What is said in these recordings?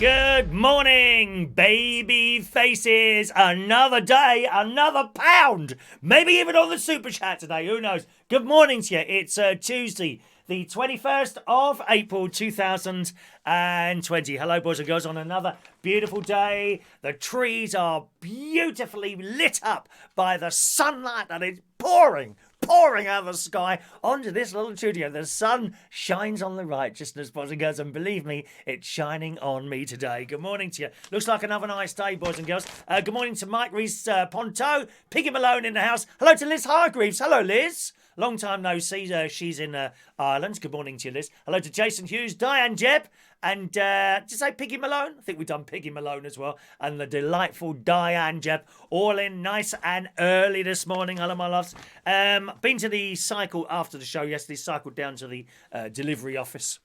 Good morning, baby faces. Another day, another pound. Maybe even on the super chat today. Who knows? Good morning to you. It's Tuesday, the 21st of April 2020. Hello, boys and girls, on another beautiful day. The trees are beautifully lit up by the sunlight that is pouring out of the sky onto this little studio. The sun shines on the righteousness, boys and girls, and believe me, it's shining on me today. Good morning to you. Looks like another nice day, boys and girls. Good morning to Mike Rees-Ponto, Piggy Malone in the house. Hello to Liz Hargreaves. Hello, Liz. Long time no see. She's in Ireland. Good morning to you, Liz. Hello to Jason Hughes, Diane Jebb, and did you say Piggy Malone? I think we've done Piggy Malone as well. And the delightful Diane Jebb, all in nice and early this morning. Hello, my loves. Been to the cycle after the show yesterday. Cycled down to the delivery office.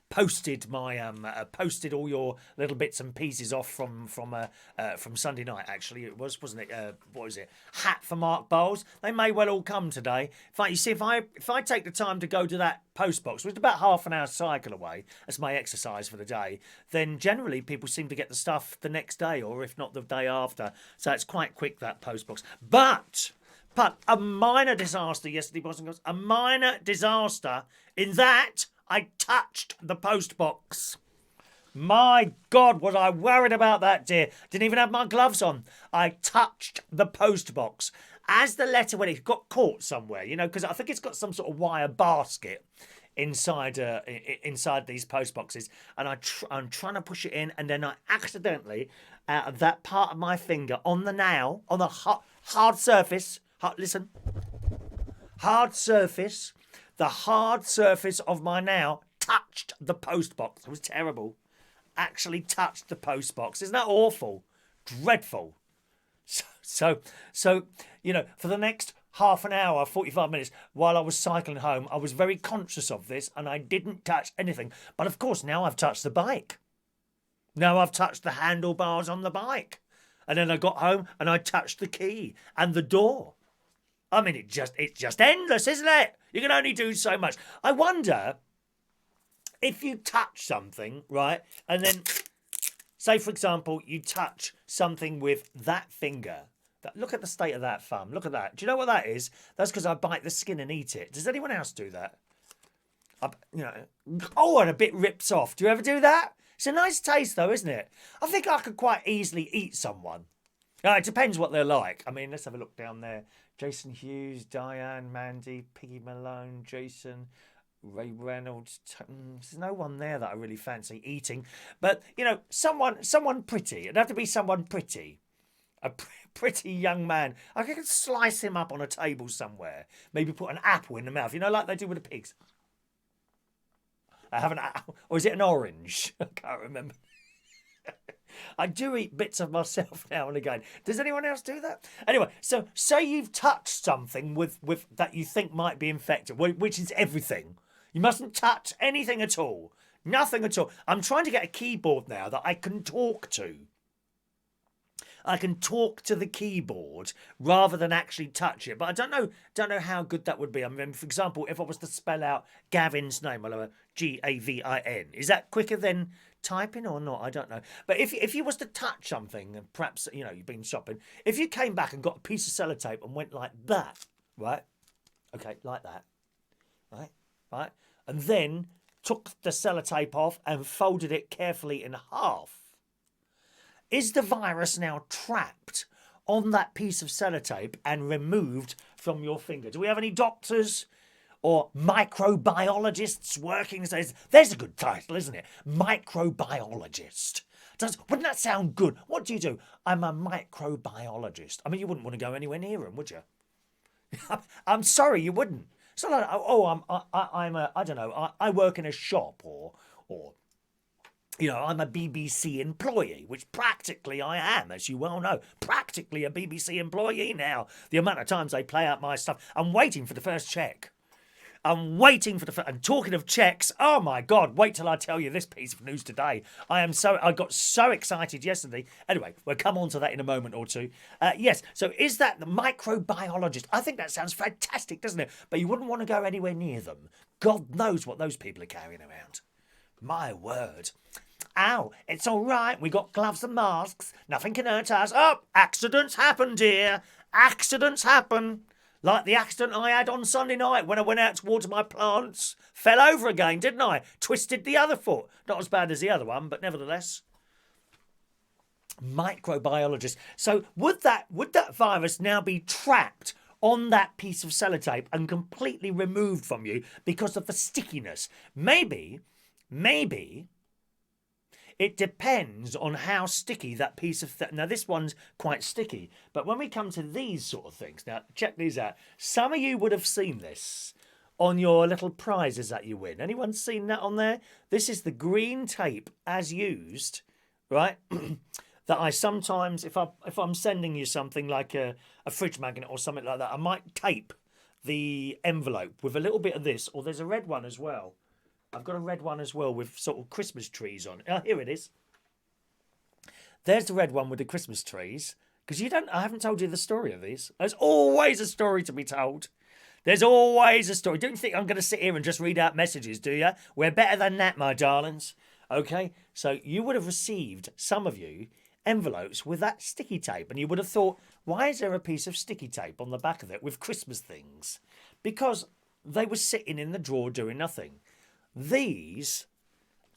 Posted posted all your little bits and pieces off from Sunday night. Actually, it wasn't it? What was it? Hat for Mark Bowles. They may well all come today. In fact, you see, if I take the time to go to that post box, which is about half an hour cycle away, that's my exercise for the day. Then generally people seem to get the stuff the next day, or if not the day after. So it's quite quick, that post box. But a minor disaster yesterday, boys and girls. A minor disaster in that I touched the post box. My God, was I worried about that, dear. Didn't even have my gloves on. I touched the post box. As the letter went, it got caught somewhere, you know, because I think it's got some sort of wire basket inside these post boxes. And I'm trying to push it in, and then I accidentally, out of that part of my finger, on the nail, on the hard surface, hard surface, the hard surface of my nail touched the post box. It was terrible. Actually touched the post box. Isn't that awful? Dreadful. So, you know, for the next half an hour, 45 minutes, while I was cycling home, I was very conscious of this, and I didn't touch anything. But of course, now I've touched the bike. Now I've touched the handlebars on the bike. And then I got home and I touched the key and the door. I mean, it's just endless, isn't it? You can only do so much. I wonder if you touch something, right, and then, say, for example, you touch something with that finger. Look at the state of that thumb. Look at that. Do you know what that is? That's because I bite the skin and eat it. Does anyone else do that? And a bit rips off. Do you ever do that? It's a nice taste, though, isn't it? I think I could quite easily eat someone. It depends what they're like. I mean, let's have a look down there. Jason Hughes, Diane, Mandy, Piggy Malone, Jason, Ray Reynolds. There's no one there that I really fancy eating. But, you know, someone pretty. It'd have to be someone pretty. A pretty young man. I could slice him up on a table somewhere. Maybe put an apple in the mouth. You know, like they do with the pigs. I have an apple. Or is it an orange? I can't remember. I do eat bits of myself now and again. Does anyone else do that? Anyway, so say you've touched something with that you think might be infected, which is everything. You mustn't touch anything at all. Nothing at all. I'm trying to get a keyboard now that I can talk to. I can talk to the keyboard rather than actually touch it. But I don't know how good that would be. I mean, for example, if I was to spell out Gavin's name, I'll have a Gavin. Is that quicker than typing or not? I don't know. But if you was to touch something, and perhaps, you know, you've been shopping, if you came back and got a piece of sellotape and went like that, right? Okay, like that. Right? And then took the sellotape off and folded it carefully in half. Is the virus now trapped on that piece of sellotape and removed from your finger? Do we have any doctors or microbiologists working? There's a good title, isn't it? Microbiologist. Wouldn't that sound good? What do you do? I'm a microbiologist. I mean, you wouldn't want to go anywhere near them, would you? I'm sorry, you wouldn't. It's not like, I work in a shop or you know, I'm a BBC employee, which practically I am, as you well know. Practically a BBC employee now. The amount of times they play out my stuff. I'm waiting for the first cheque. I'm waiting for the... And talking of checks, oh my God, wait till I tell you this piece of news today. I got so excited yesterday. Anyway, we'll come on to that in a moment or two. Yes, so is that the microbiologist? I think that sounds fantastic, doesn't it? But you wouldn't want to go anywhere near them. God knows what those people are carrying around. My word. Ow, it's all right. We got gloves and masks. Nothing can hurt us. Oh, accidents happen, dear. Accidents happen. Like the accident I had on Sunday night when I went out to water my plants. Fell over again, didn't I? Twisted the other foot. Not as bad as the other one, but nevertheless. Microbiologist. So would that virus now be trapped on that piece of sellotape and completely removed from you because of the stickiness? Maybe it depends on how sticky that piece of... Now, this one's quite sticky. But when we come to these sort of things... Now, check these out. Some of you would have seen this on your little prizes that you win. Anyone seen that on there? This is the green tape as used, right? That I sometimes, if I'm sending you something like a fridge magnet or something like that, I might tape the envelope with a little bit of this. Or there's a red one as well. I've got a red one as well with sort of Christmas trees on it. Oh, here it is. There's the red one with the Christmas trees. Because I haven't told you the story of these. There's always a story to be told. There's always a story. Don't you think I'm going to sit here and just read out messages, do you? We're better than that, my darlings. Okay? So you would have received, some of you, envelopes with that sticky tape. And you would have thought, why is there a piece of sticky tape on the back of it with Christmas things? Because they were sitting in the drawer doing nothing. These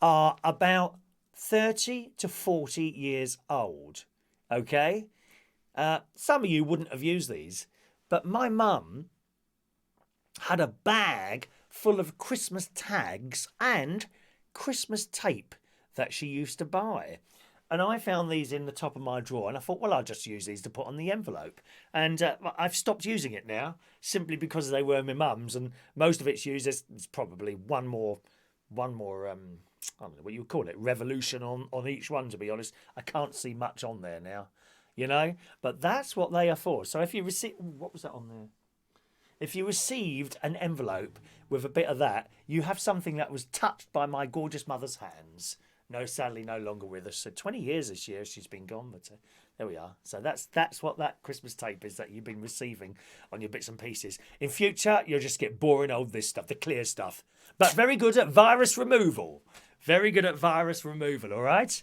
are about 30 to 40 years old, okay? Some of you wouldn't have used these, but my mum had a bag full of Christmas tags and Christmas tape that she used to buy. And I found these in the top of my drawer, and I thought, well, I'll just use these to put on the envelope. And I've stopped using it now, simply because they were my mum's, and most of it's used. There's probably one more, I don't know what you would call it, revolution on each one, to be honest. I can't see much on there now, you know? But that's what they are for. So if you receive... What was that on there? If you received an envelope with a bit of that, you have something that was touched by my gorgeous mother's hands. No, sadly, no longer with us. So 20 years this year she's been gone, but there we are. So that's what that Christmas tape is that you've been receiving on your bits and pieces. In future, you'll just get boring old this stuff, the clear stuff. But very good at virus removal. Very good at virus removal, all right?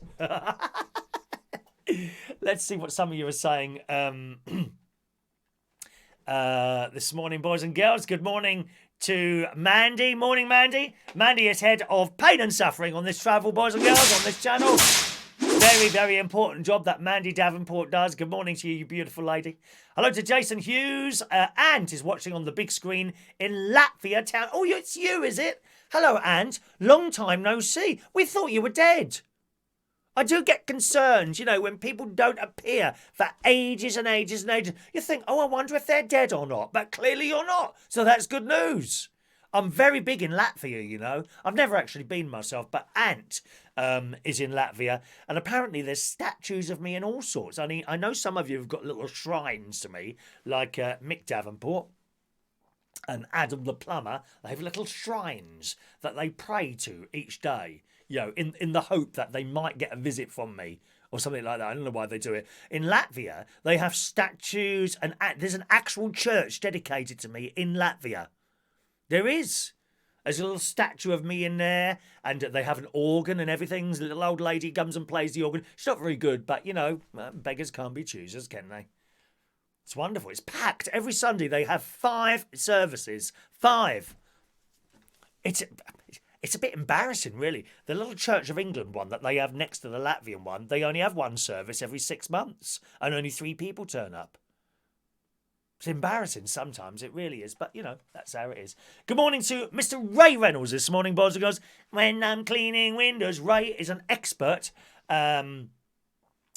Let's see what some of you are saying this morning, boys and girls. Good morning to Mandy. Morning, Mandy. Mandy is head of pain and suffering on this travel, boys and girls, on this channel. Very, very important job that Mandy Davenport does. Good morning to you, you beautiful lady. Hello to Jason Hughes. Ant is watching on the big screen in Latvia town. Oh, it's you, is it? Hello, Ant. Long time no see. We thought you were dead. I do get concerned, you know, when people don't appear for ages and ages and ages. You think, oh, I wonder if they're dead or not. But clearly you're not. So that's good news. I'm very big in Latvia, you know. I've never actually been myself, but Ant is in Latvia. And apparently there's statues of me and all sorts. I mean, I know some of you have got little shrines to me, like Mick Davenport and Adam the plumber. They have little shrines that they pray to each day. You know, in the hope that they might get a visit from me or something like that. I don't know why they do it. In Latvia, they have statues, and there's an actual church dedicated to me in Latvia. There is. There's a little statue of me in there, and they have an organ and everything. The little old lady comes and plays the organ. She's not very good, but, you know, beggars can't be choosers, can they? It's wonderful. It's packed. Every Sunday they have 5 services. 5. It's a bit embarrassing, really. The little Church of England one that they have next to the Latvian one, they only have 1 service every 6 months, and only 3 people turn up. It's embarrassing sometimes, it really is, but, you know, that's how it is. Good morning to Mr. Ray Reynolds this morning, boys and girls. When I'm cleaning windows, Ray is an expert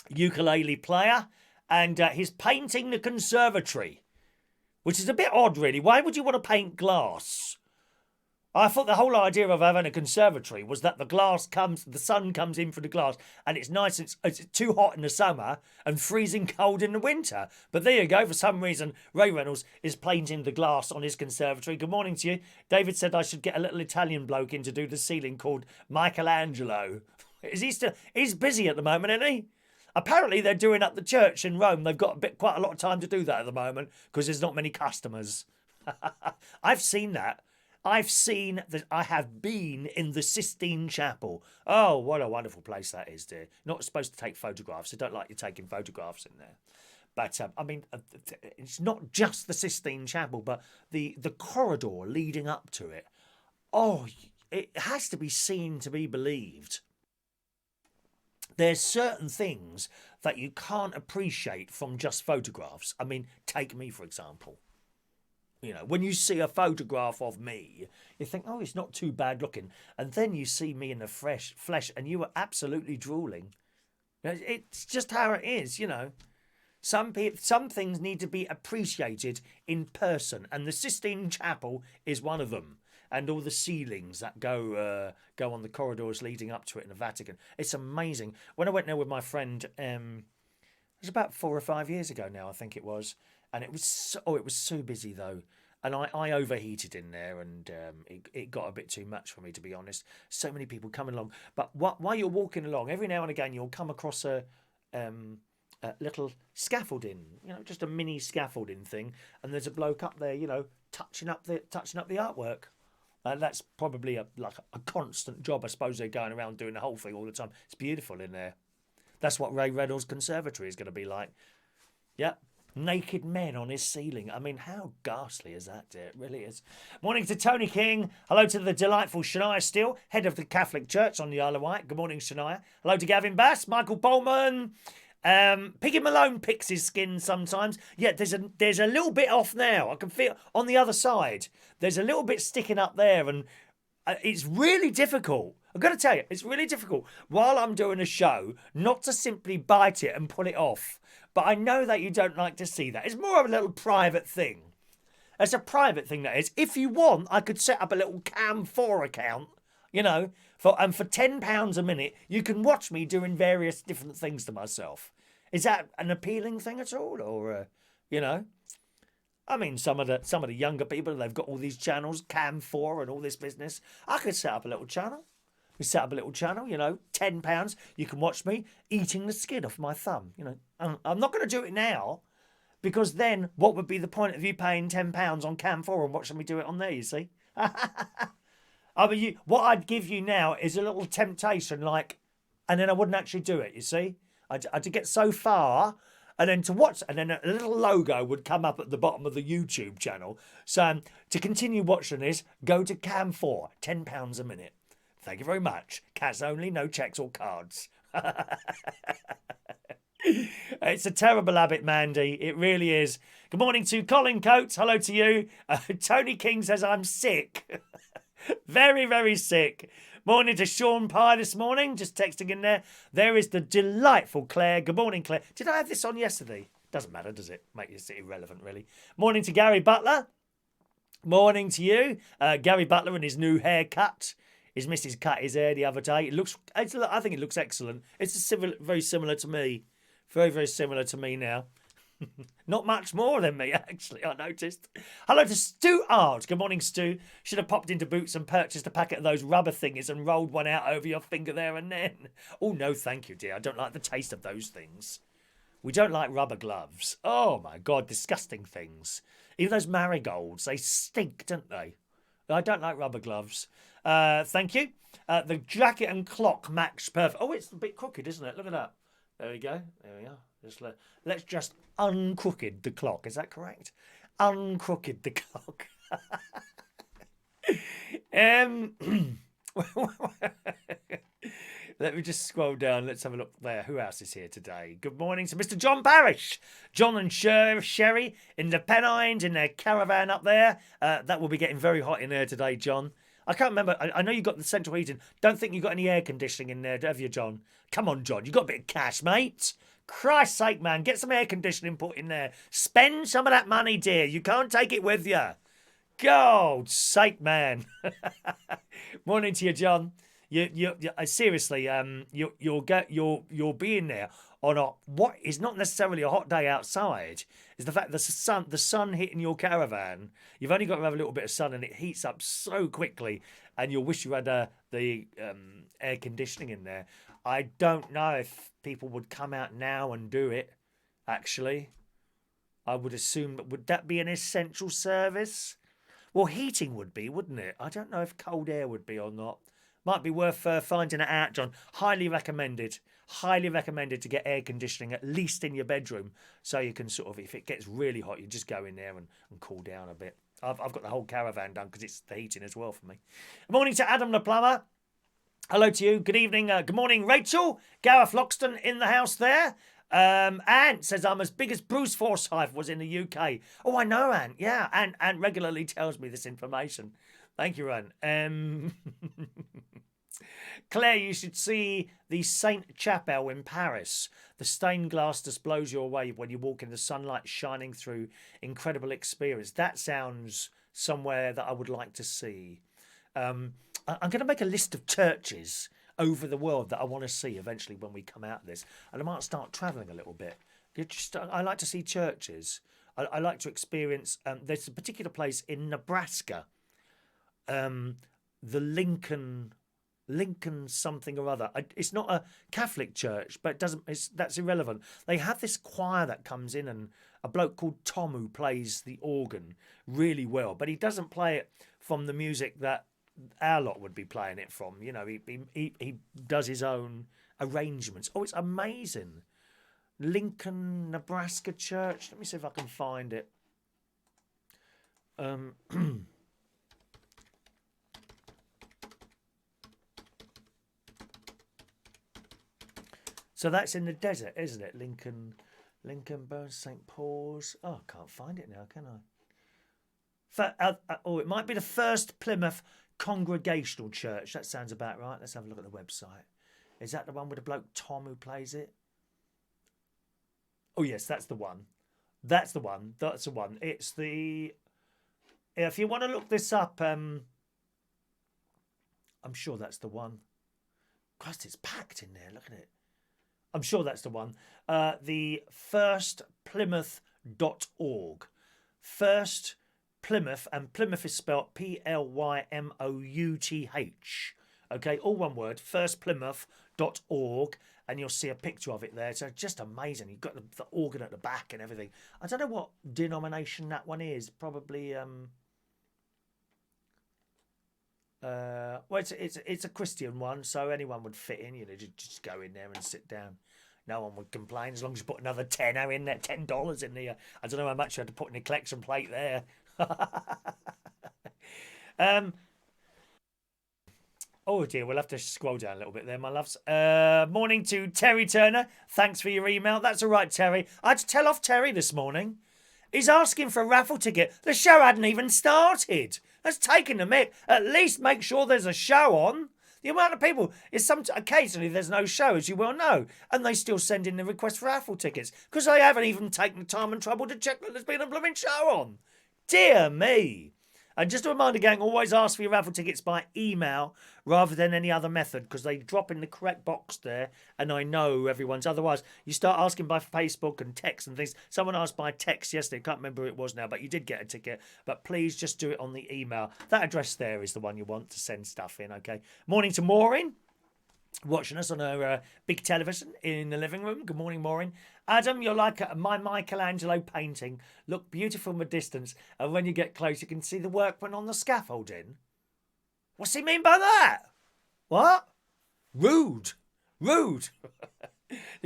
ukulele player, and he's painting the conservatory, which is a bit odd, really. Why would you want to paint glass? I thought the whole idea of having a conservatory was that the sun comes in through the glass, and it's nice, it's too hot in the summer and freezing cold in the winter. But there you go, for some reason, Ray Reynolds is painting the glass on his conservatory. Good morning to you. David said I should get a little Italian bloke in to do the ceiling called Michelangelo. He's busy at the moment, isn't he? Apparently they're doing up the church in Rome. They've got quite a lot of time to do that at the moment because there's not many customers. I've seen that. I have been in the Sistine Chapel. Oh, what a wonderful place that is, dear. Not supposed to take photographs. I don't like you taking photographs in there. But, I mean, it's not just the Sistine Chapel, but the corridor leading up to it. Oh, it has to be seen to be believed. There's certain things that you can't appreciate from just photographs. I mean, take me, for example. You know, when you see a photograph of me, you think, oh, it's not too bad looking. And then you see me in the flesh and you are absolutely drooling. It's just how it is, you know. Some things need to be appreciated in person. And the Sistine Chapel is one of them. And all the ceilings that go on the corridors leading up to it in the Vatican. It's amazing. When I went there with my friend, it was about 4 or 5 years ago now, I think it was. And it was so busy though. And I overheated in there, and it got a bit too much for me, to be honest. So many people coming along. But while you're walking along, every now and again you'll come across a little scaffolding, you know, just a mini scaffolding thing. And there's a bloke up there, you know, touching up the artwork. That's probably a constant job. I suppose they're going around doing the whole thing all the time. It's beautiful in there. That's what Ray Reynolds' conservatory is going to be like. Yep. Naked men on his ceiling. I mean, how ghastly is that, dear? It really is. Morning to Tony King. Hello to the delightful Shania Steele, head of the Catholic Church on the Isle of Wight. Good morning, Shania. Hello to Gavin Bass, Michael Bowman. Piggy Malone picks his skin sometimes. Yeah, there's a little bit off now. I can feel on the other side. There's a little bit sticking up there, and it's really difficult. I've got to tell you, it's really difficult while I'm doing a show not to simply bite it and pull it off. But I know that you don't like to see that. It's more of a little private thing. It's a private thing, that is. If you want, I could set up a little Cam4 account, you know, for £10 a minute, you can watch me doing various different things to myself. Is that an appealing thing at all, or you know? I mean, some of the younger people, they've got all these channels, Cam4 and all this business. I could set up a little channel. We set up a little channel, you know, £10. You can watch me eating the skin off my thumb. You know, I'm not going to do it now, because then what would be the point of you paying £10 on Cam4 and watching me do it on there? You see. I mean, what I'd give you now is a little temptation, like, and then I wouldn't actually do it, you see. I'd get so far, and then to watch, and then a little logo would come up at the bottom of the YouTube channel. So to continue watching this, go to Cam4, £10 a minute. Thank you very much. Cash only, no cheques or cards. It's a terrible habit, Mandy. It really is. Good morning to Colin Coates. Hello to you. Tony King says I'm sick. Very, very sick. Morning to Sean Pye this morning. Just texting in there. There is the delightful Claire. Good morning, Claire. Did I have this on yesterday? Doesn't matter, does it? Make it irrelevant, really. Morning to Gary Butler. Morning to you. Gary Butler and his new haircut. His missus cut his hair the other day. I think it looks excellent. It's very similar to me. Very, very similar to me now. Not much more than me, actually, I noticed. Hello to Stu Art. Good morning, Stu. Should have popped into Boots and purchased a packet of those rubber thingies and rolled one out over your finger there and then. Oh, no, thank you, dear. I don't like the taste of those things. We don't like rubber gloves. Oh, my God, disgusting things. Even those marigolds, they stink, don't they? I don't like rubber gloves. Thank you. The jacket and clock match perfect. Oh, it's a bit crooked, isn't it? Look at that. There we go. There we are. Let's just uncrooked the clock. Is that correct? Uncrooked the clock. Let me just scroll down. Let's have a look there. Who else is here today? Good morning to Mr. John Parrish. John and Sherry in the Pennines in their caravan up there. That will be getting very hot in there today, John. I can't remember. I know you got the central heating. Don't think you got any air conditioning in there, have you, John? Come on, John. You got a bit of cash, mate. Christ's sake, man. Get some air conditioning put in there. Spend some of that money, dear. You can't take it with you. God's sake, man. Morning to you, John. You seriously, you'll be in there on what is not necessarily a hot day outside. Is the fact the sun hitting your caravan. You've only got to have a little bit of sun, and it heats up so quickly, and you'll wish you had the air conditioning in there. I don't know if people would come out now and do it. Actually, I would assume, would that be an essential service? Well, heating would be, wouldn't it? I don't know if cold air would be or not. Might be worth finding it out, John. Highly recommended. Highly recommended to get air conditioning, at least in your bedroom, so you can sort of, if it gets really hot, you just go in there and cool down a bit. I've got the whole caravan done because it's the heating as well for me. Good morning to Adam the plumber. Hello to you. Good evening. Good morning, Rachel. Gareth Loxton in the house there. Ant says, I'm as big as Bruce Forsyth was in the UK. Oh, I know, Ant. Yeah, Ant regularly tells me this information. Thank you, Ant. Claire, you should see the Saint Chapelle in Paris. The stained glass just blows you away when you walk in the sunlight shining through. Incredible experience. That sounds somewhere that I would like to see. I'm going to make a list of churches over the world that I want to see eventually when we come out of this. And I might start travelling a little bit. I like to see churches. I like to experience... there's a particular place in Nebraska. The Lincoln something or other. It's not a Catholic church, but that's irrelevant. They have this choir that comes in, and a bloke called Tom who plays the organ really well, but he doesn't play it from the music that our lot would be playing it from. You know, he does his own arrangements. Oh, it's amazing. Lincoln, Nebraska church. Let me see if I can find it. So that's in the desert, isn't it? Lincoln, Burns, St. Paul's. Oh, I can't find it now, can I? It might be the First Plymouth Congregational Church. That sounds about right. Let's have a look at the website. Is that the one with the bloke Tom who plays it? Oh, yes, that's the one. That's the one. That's the one. It's the... If you want to look this up, I'm sure that's the one. Christ, it's packed in there. Look at it. I'm sure that's the one. The firstplymouth.org. First Plymouth, and Plymouth is spelled Plymouth. Okay, all one word, firstplymouth.org, and you'll see a picture of it there. So just amazing. You've got the organ at the back and everything. I don't know what denomination that one is. Probably... well, it's a Christian one, so anyone would fit in. You know, just go in there and sit down. No one would complain as long as you put another tenner in there, $10 in there. I don't know how much you had to put in the collection plate there. Oh dear, we'll have to scroll down a little bit there, my loves. Morning to Terry Turner. Thanks for your email. That's all right, Terry. I had to tell off Terry this morning. He's asking for a raffle ticket. The show hadn't even started. That's taking the mick. At least make sure there's a show on. The amount of people is occasionally there's no show, as you well know, and they still send in the request for raffle tickets because they haven't even taken the time and trouble to check that there's been a blooming show on. Dear me. And just a reminder, gang, always ask for your raffle tickets by email rather than any other method because they drop in the correct box there, and I know everyone's. Otherwise, you start asking by Facebook and text and things. Someone asked by text yesterday. Can't remember who it was now, but you did get a ticket. But please just do it on the email. That address there is the one you want to send stuff in, okay? Morning to Maureen, watching us on her big television in the living room. Good morning, Maureen. Adam, you're like my Michelangelo painting. Look beautiful from a distance, and when you get close, you can see the workman on the scaffolding. What's he mean by that? What? Rude. You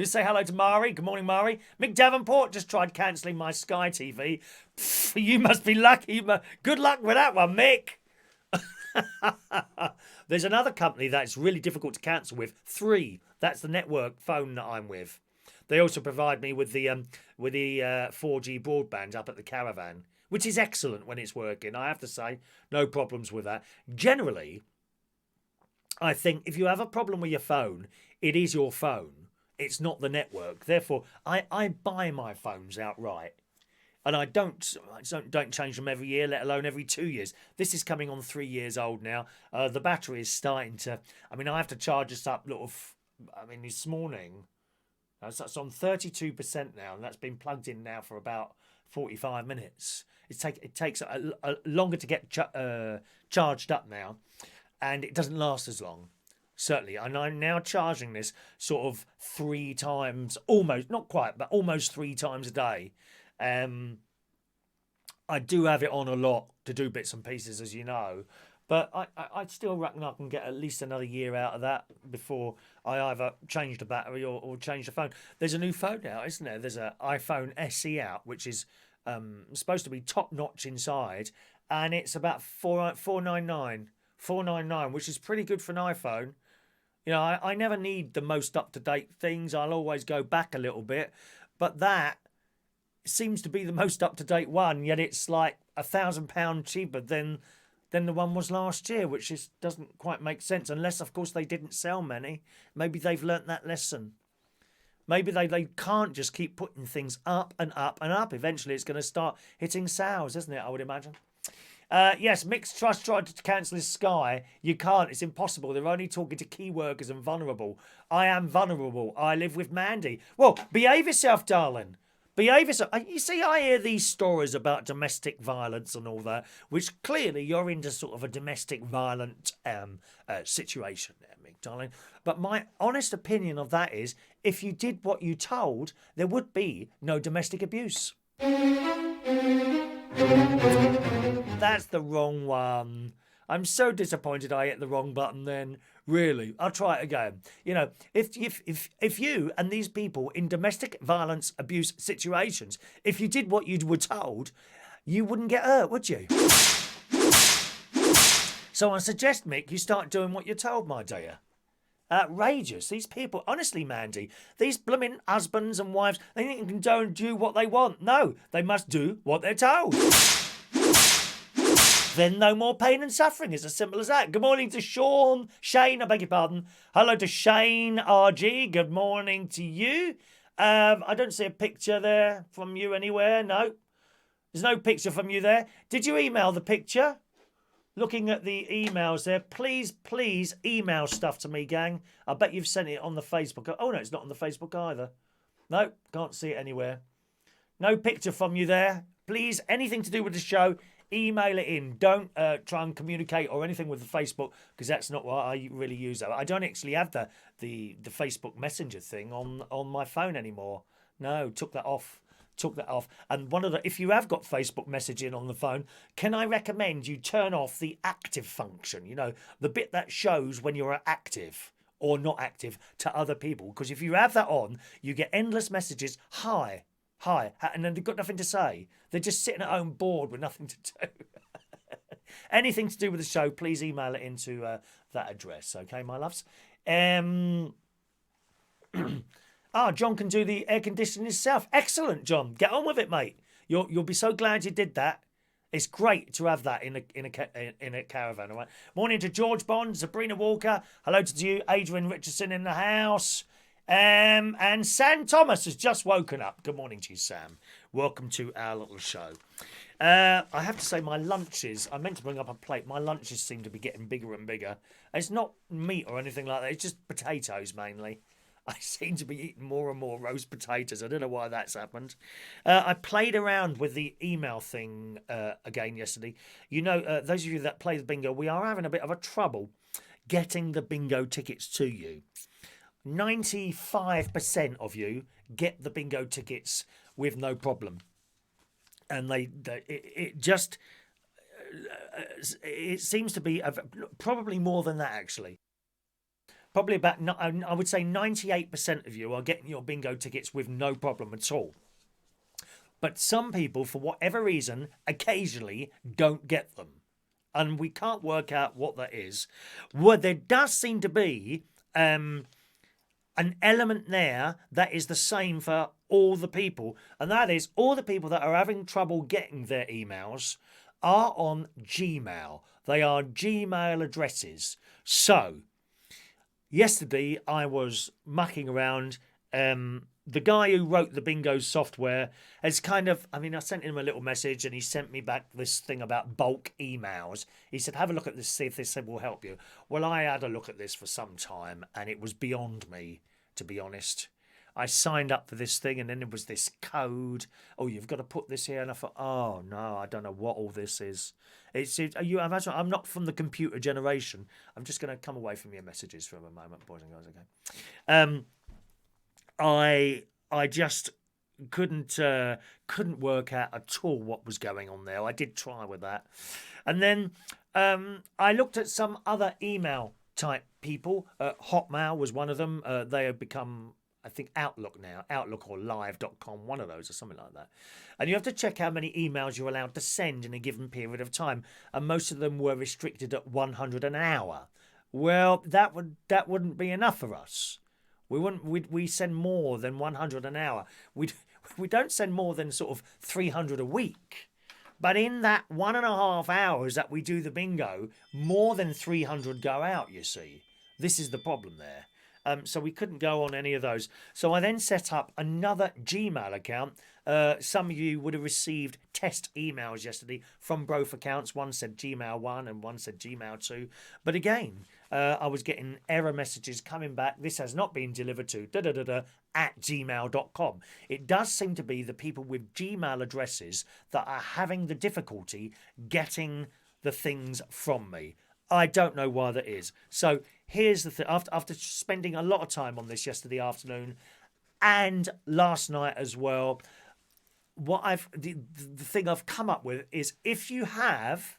say hello to Mari. Good morning, Mari. Mick Davenport just tried cancelling my Sky TV. Pff, you must be lucky. Good luck with that one, Mick. There's another company that's really difficult to cancel with. 3. That's the network phone that I'm with. They also provide me with the 4G broadband up at the caravan, which is excellent when it's working. I have to say, no problems with that. Generally, I think if you have a problem with your phone, it is your phone. It's not the network. Therefore, I buy my phones outright. And I don't change them every year, let alone every 2 years. This is coming on 3 years old now. The battery is starting to... I mean, I have to charge this up this morning... It's on 32% now, and that's been plugged in now for about 45 minutes. It takes a longer to get charged up now, and it doesn't last as long, certainly. And I'm now charging this sort of 3 times, almost, not quite, but almost 3 times a day. I do have it on a lot to do bits and pieces, as you know. But I still reckon I can get at least another year out of that before I either change the battery or change the phone. There's a new phone now, isn't there? There's an iPhone SE out, which is supposed to be top notch inside, and it's about 499, which is pretty good for an iPhone. You know, I never need the most up to date things. I'll always go back a little bit, but that seems to be the most up to date one. Yet it's like £1,000 cheaper than the one was last year, which doesn't quite make sense. Unless, of course, they didn't sell many. Maybe they've learnt that lesson. Maybe they can't just keep putting things up and up and up. Eventually, it's going to start hitting sales, isn't it? I would imagine. Yes, Mixed Trust tried to cancel his Sky. You can't. It's impossible. They're only talking to key workers and vulnerable. I am vulnerable. I live with Mandy. Well, behave yourself, darling. Behave yourself. You see, I hear these stories about domestic violence and all that, which clearly you're into sort of a domestic violent situation there, Mick, darling. But my honest opinion of that is, if you did what you told, there would be no domestic abuse. That's the wrong one. I'm so disappointed I hit the wrong button then. Really. I'll try it again. You know, if you and these people in domestic violence abuse situations, if you did what you were told, you wouldn't get hurt, would you? So I suggest, Mick, you start doing what you're told, my dear. Outrageous. These people, honestly, Mandy, these blooming husbands and wives, they think they can do what they want. No, they must do what they're told. Then no more pain and suffering. It's as simple as that. Good morning to Shane, I beg your pardon. Hello to Shane RG. Good morning to you. I don't see a picture there from you anywhere. No. There's no picture from you there. Did you email the picture? Looking at the emails there, please email stuff to me, gang. I bet you've sent it on the Facebook. Oh, no, it's not on the Facebook either. No, can't see it anywhere. No picture from you there. Please, anything to do with the show, email it in. Don't try and communicate or anything with the Facebook, because that's not what I really use. I don't actually have the Facebook Messenger thing on my phone anymore. No, took that off. And if you have got Facebook messaging on the phone, can I recommend you turn off the active function? You know, the bit that shows when you're active or not active to other people. Because if you have that on, you get endless messages. Hi, and then they've got nothing to say. They're just sitting at home bored with nothing to do. Anything to do with the show, please email it into that address. Okay, my loves. John can do the air conditioning himself. Excellent, John. Get on with it, mate. You'll be so glad you did that. It's great to have that in a caravan. All right. Morning to George Bond, Sabrina Walker. Hello to you, Adrian Richardson in the house. And Sam Thomas has just woken up. Good morning to you, Sam. Welcome to our little show. I have to say, my lunches, I meant to bring up a plate. My lunches seem to be getting bigger and bigger. It's not meat or anything like that. It's just potatoes mainly. I seem to be eating more and more roast potatoes. I don't know why that's happened. I played around with the email thing again yesterday. You know, those of you that play the bingo, we are having a bit of a trouble getting the bingo tickets to you. 95% of you get the bingo tickets with no problem. And it seems to be probably more than that, actually. Probably about, I would say 98% of you are getting your bingo tickets with no problem at all. But some people, for whatever reason, occasionally don't get them. And we can't work out what that is. Well, there does seem to be an element there that is the same for all the people. And that is, all the people that are having trouble getting their emails are on Gmail. They are Gmail addresses. So yesterday, I was mucking around. The guy who wrote the bingo software has I sent him a little message and he sent me back this thing about bulk emails. He said, have a look at this, see if this will help you. Well, I had a look at this for some time and it was beyond me, to be honest. I signed up for this thing and then there was this code. Oh, you've got to put this here. And I thought, oh, no, I don't know what all this is. I'm not from the computer generation. I'm just going to come away from your messages for a moment, boys and girls, okay? I just couldn't work out at all what was going on there. I did try with that, and then I looked at some other email type people. Hotmail was one of them. They have become, I think, Outlook now, Outlook or Live.com, one of those or something like that. And you have to check how many emails you're allowed to send in a given period of time. And most of them were restricted at 100 an hour. Well, that wouldn't be enough for us. We send more than 100 an hour. We don't send more than sort of 300 a week. But in that 1.5 hours that we do the bingo, more than 300 go out, you see. This is the problem there. So we couldn't go on any of those. So I then set up another Gmail account. Some of you would have received test emails yesterday from both accounts. One said Gmail 1 and one said Gmail 2. But again, I was getting error messages coming back. This has not been delivered to at gmail.com. It does seem to be the people with Gmail addresses that are having the difficulty getting the things from me. I don't know why that is. So here's the thing. After spending a lot of time on this yesterday afternoon and last night as well, the thing I've come up with is if you have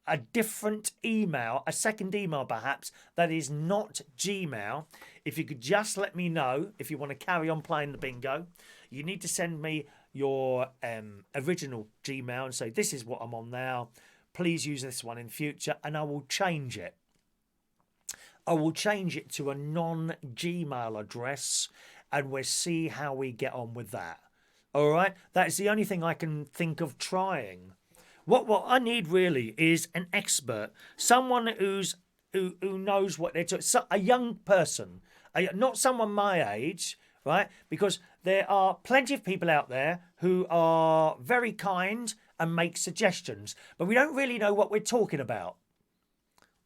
a different email, a second email perhaps, that is not Gmail, if you could just let me know if you want to carry on playing the bingo. You need to send me your original Gmail and say, this is what I'm on now. Please use this one in future, and I will change it. I will change it to a non-Gmail address, and we'll see how we get on with that. All right? That's the only thing I can think of trying. What I need really is an expert, someone who knows what they're doing, a young person, not someone my age, right? Because there are plenty of people out there who are very kind and make suggestions, but we don't really know what we're talking about.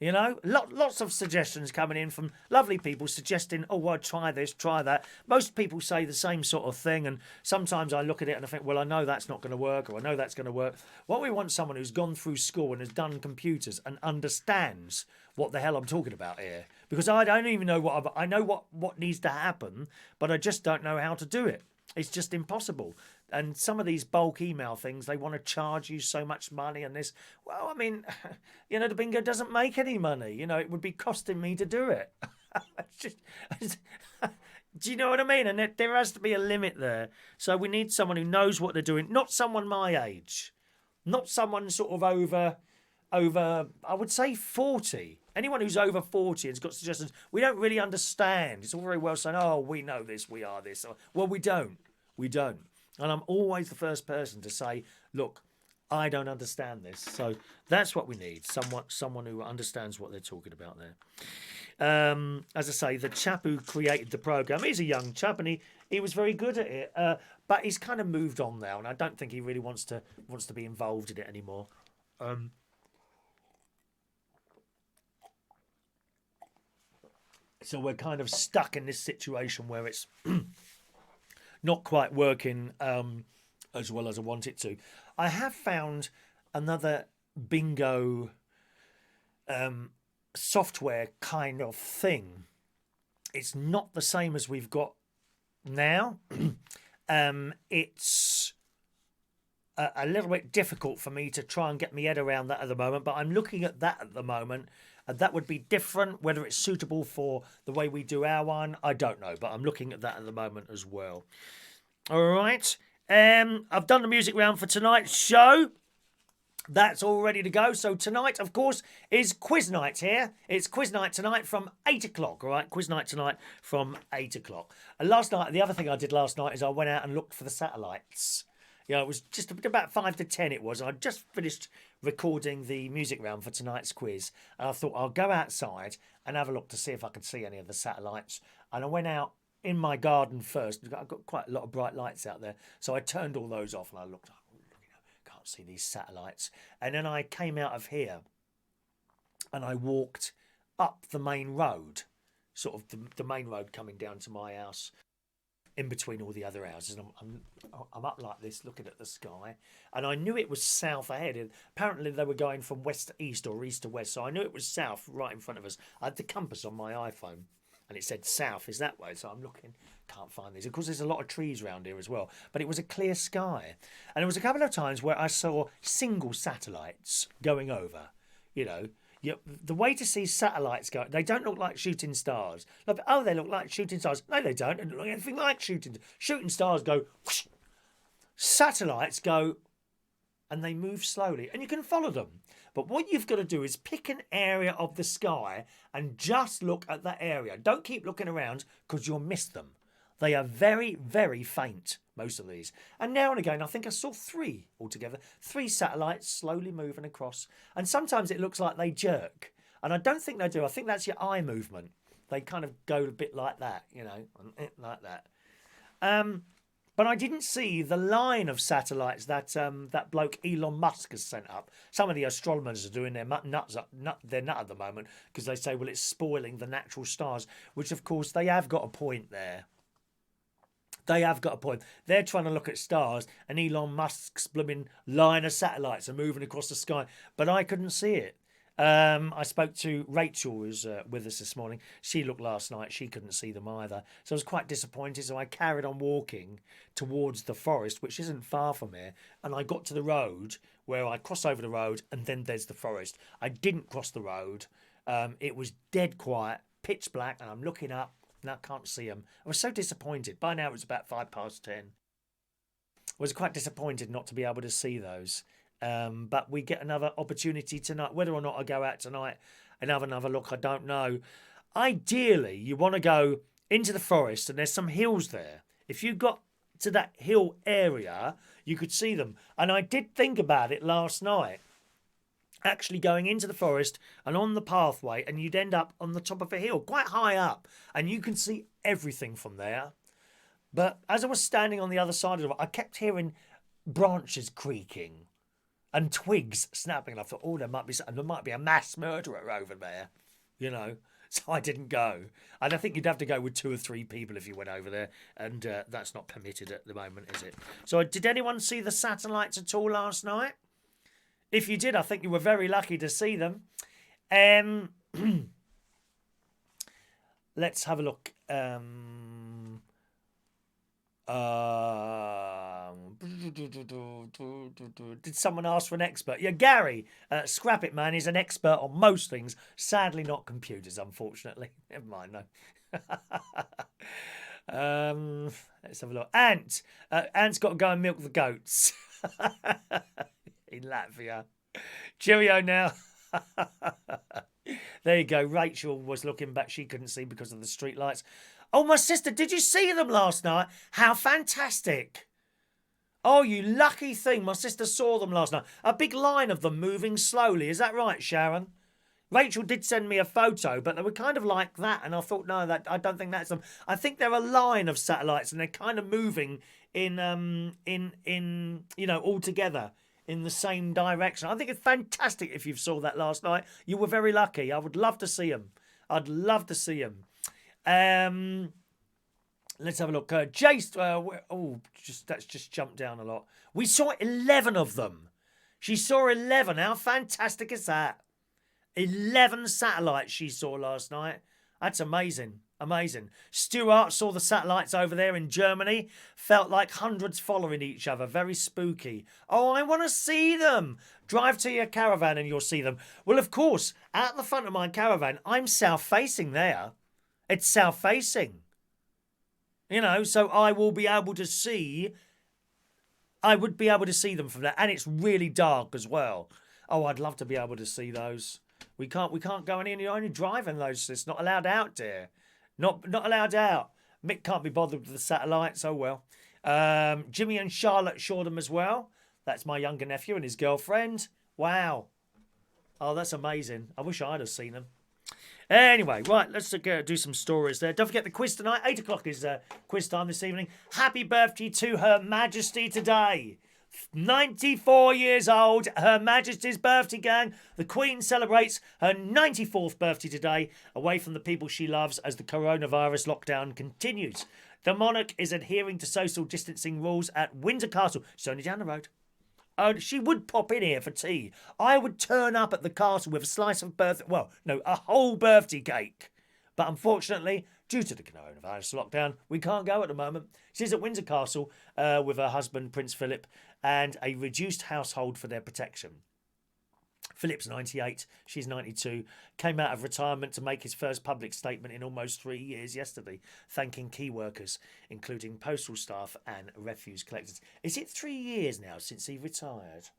You know, lots of suggestions coming in from lovely people suggesting, oh, well, try this, try that. Most people say the same sort of thing, and sometimes I look at it and I think, well, I know that's not going to work, or I know that's going to work. What we want is someone who's gone through school and has done computers and understands what the hell I'm talking about here. Because I don't even know I know what needs to happen, but I just don't know how to do it. It's just impossible. And some of these bulk email things, they want to charge you so much money and this. Well, I mean, you know, the bingo doesn't make any money. You know, it would be costing me to do it. Do you know what I mean? And there has to be a limit there. So we need someone who knows what they're doing, not someone my age, not someone sort of over, I would say 40. Anyone who's over 40 and has got suggestions, we don't really understand. It's all very well saying, oh, we know this, we are this. Well, we don't. We don't. And I'm always the first person to say, look, I don't understand this. So that's what we need, someone who understands what they're talking about there. As I say, the chap who created the programme, he's a young chap and he was very good at it. But he's kind of moved on now, and I don't think he really wants to be involved in it anymore. So we're kind of stuck in this situation where it's not quite working as well as I want it to. I have found another bingo software kind of thing. It's not the same as we've got now. It's a little bit difficult for me to try and get my head around that at the moment, but I'm looking at that at the moment. And that would be different. Whether it's suitable for the way we do our one, I don't know. But I'm looking at that at the moment as well. All right. I've done the music round for tonight's show. That's all ready to go. So tonight, of course, is quiz night here. It's quiz night tonight from 8 o'clock, all right? Quiz night tonight from 8 o'clock. And last night, the other thing I did last night is I went out and looked for the satellites. Yeah, it was just about 5 to 10 it was. I just finished recording the music round for tonight's quiz. And I thought I'll go outside and have a look to see if I can see any of the satellites. And I went out in my garden first. I've got quite a lot of bright lights out there. So I turned all those off and I looked, can't see these satellites. And then I came out of here and I walked up the main road, sort of the main road coming down to my house, in between all the other houses. And I'm up like this looking at the sky, and I knew it was south ahead. And apparently they were going from west to east or east to west, so I knew it was south right in front of us. I had the compass on my iPhone, and it said south is that way. So I'm looking, can't find these. Of course, there's a lot of trees around here as well, but it was a clear sky. And there was a couple of times where I saw single satellites going over, you know. The way to see satellites go, they don't look like shooting stars. Like, oh, they look like shooting stars. No, they don't. They don't look like anything like shooting stars go whoosh. Satellites go and they move slowly and you can follow them. But what you've got to do is pick an area of the sky and just look at that area. Don't keep looking around because you'll miss them. They are very, very faint, most of these. And now and again, I think I saw 3 altogether. 3 satellites slowly moving across. And sometimes it looks like they jerk. And I don't think they do. I think that's your eye movement. They kind of go a bit like that, you know, like that. But I didn't see the line of satellites that that bloke Elon Musk has sent up. Some of the astronomers are doing their nut at the moment because they say, well, it's spoiling the natural stars, which, of course, they have got a point there. They have got a point. They're trying to look at stars and Elon Musk's blooming line of satellites are moving across the sky. But I couldn't see it. I spoke to Rachel, who was with us this morning. She looked last night. She couldn't see them either. So I was quite disappointed. So I carried on walking towards the forest, which isn't far from here. And I got to the road where I cross over the road and then there's the forest. I didn't cross the road. It was dead quiet, pitch black, and I'm looking up. And I can't see them. I was so disappointed. By now it was about 10:05. I was quite disappointed not to be able to see those. But we get another opportunity tonight. Whether or not I go out tonight and have another look, I don't know. Ideally, you want to go into the forest and there's some hills there. If you got to that hill area, you could see them. And I did think about it last night. Actually going into the forest and on the pathway, and you'd end up on the top of a hill, quite high up, and you can see everything from there. But as I was standing on the other side of it, I kept hearing branches creaking and twigs snapping, and I thought, oh, there might be a mass murderer over there, you know. So I didn't go. And I think you'd have to go with 2 or 3 people if you went over there, and that's not permitted at the moment, is it? So did anyone see the satellites at all last night? If you did, I think you were very lucky to see them. Let's have a look. Did someone ask for an expert? Yeah, Gary, Scrap It Man, is an expert on most things. Sadly, not computers, unfortunately. Never mind, no. Let's have a look. Ant's got to go and milk the goats. In Latvia. Cheerio now. There you go. Rachel was looking back. She couldn't see because of the street lights. Oh, my sister, did you see them last night? How fantastic. Oh, you lucky thing. My sister saw them last night. A big line of them moving slowly. Is that right, Sharon? Rachel did send me a photo, but they were kind of like that. And I thought, no, I don't think that's them. I think they're a line of satellites and they're kind of moving in you know, all together in the same direction. I think it's fantastic if you saw that last night. You were very lucky. I would love to see them. I'd love to see them. Let's have a look. Jace, that's just jumped down a lot. We saw 11 of them. She saw 11. How fantastic is that? 11 satellites she saw last night. That's amazing. Amazing. Stuart saw the satellites over there in Germany. Felt like hundreds following each other. Very spooky. Oh, I want to see them. Drive to your caravan and you'll see them. Well, of course, at the front of my caravan, I'm south-facing there. It's south-facing. You know, so I will be able to see... I would be able to see them from there. And it's really dark as well. Oh, I'd love to be able to see those. We can't go in. You're only driving those. It's not allowed out there. Not allowed out. Mick can't be bothered with the satellites. Oh, well. Jimmy and Charlotte saw them as well. That's my younger nephew and his girlfriend. Wow. Oh, that's amazing. I wish I'd have seen them. Anyway, right, let's do some stories there. Don't forget the quiz tonight. 8 o'clock is quiz time this evening. Happy birthday to Her Majesty today. 94 years old, Her Majesty's birthday, gang. The Queen celebrates her 94th birthday today, away from the people she loves as the coronavirus lockdown continues. The monarch is adhering to social distancing rules at Windsor Castle. It's only down the road. She would pop in here for tea. I would turn up at the castle with a slice of a whole birthday cake. But unfortunately, Due to the coronavirus lockdown, we can't go at the moment. She's at Windsor Castle with her husband, Prince Philip, and a reduced household for their protection. Philip's 98, she's 92, came out of retirement to make his first public statement in almost 3 years yesterday, thanking key workers, including postal staff and refuse collectors. Is it 3 years now since he retired?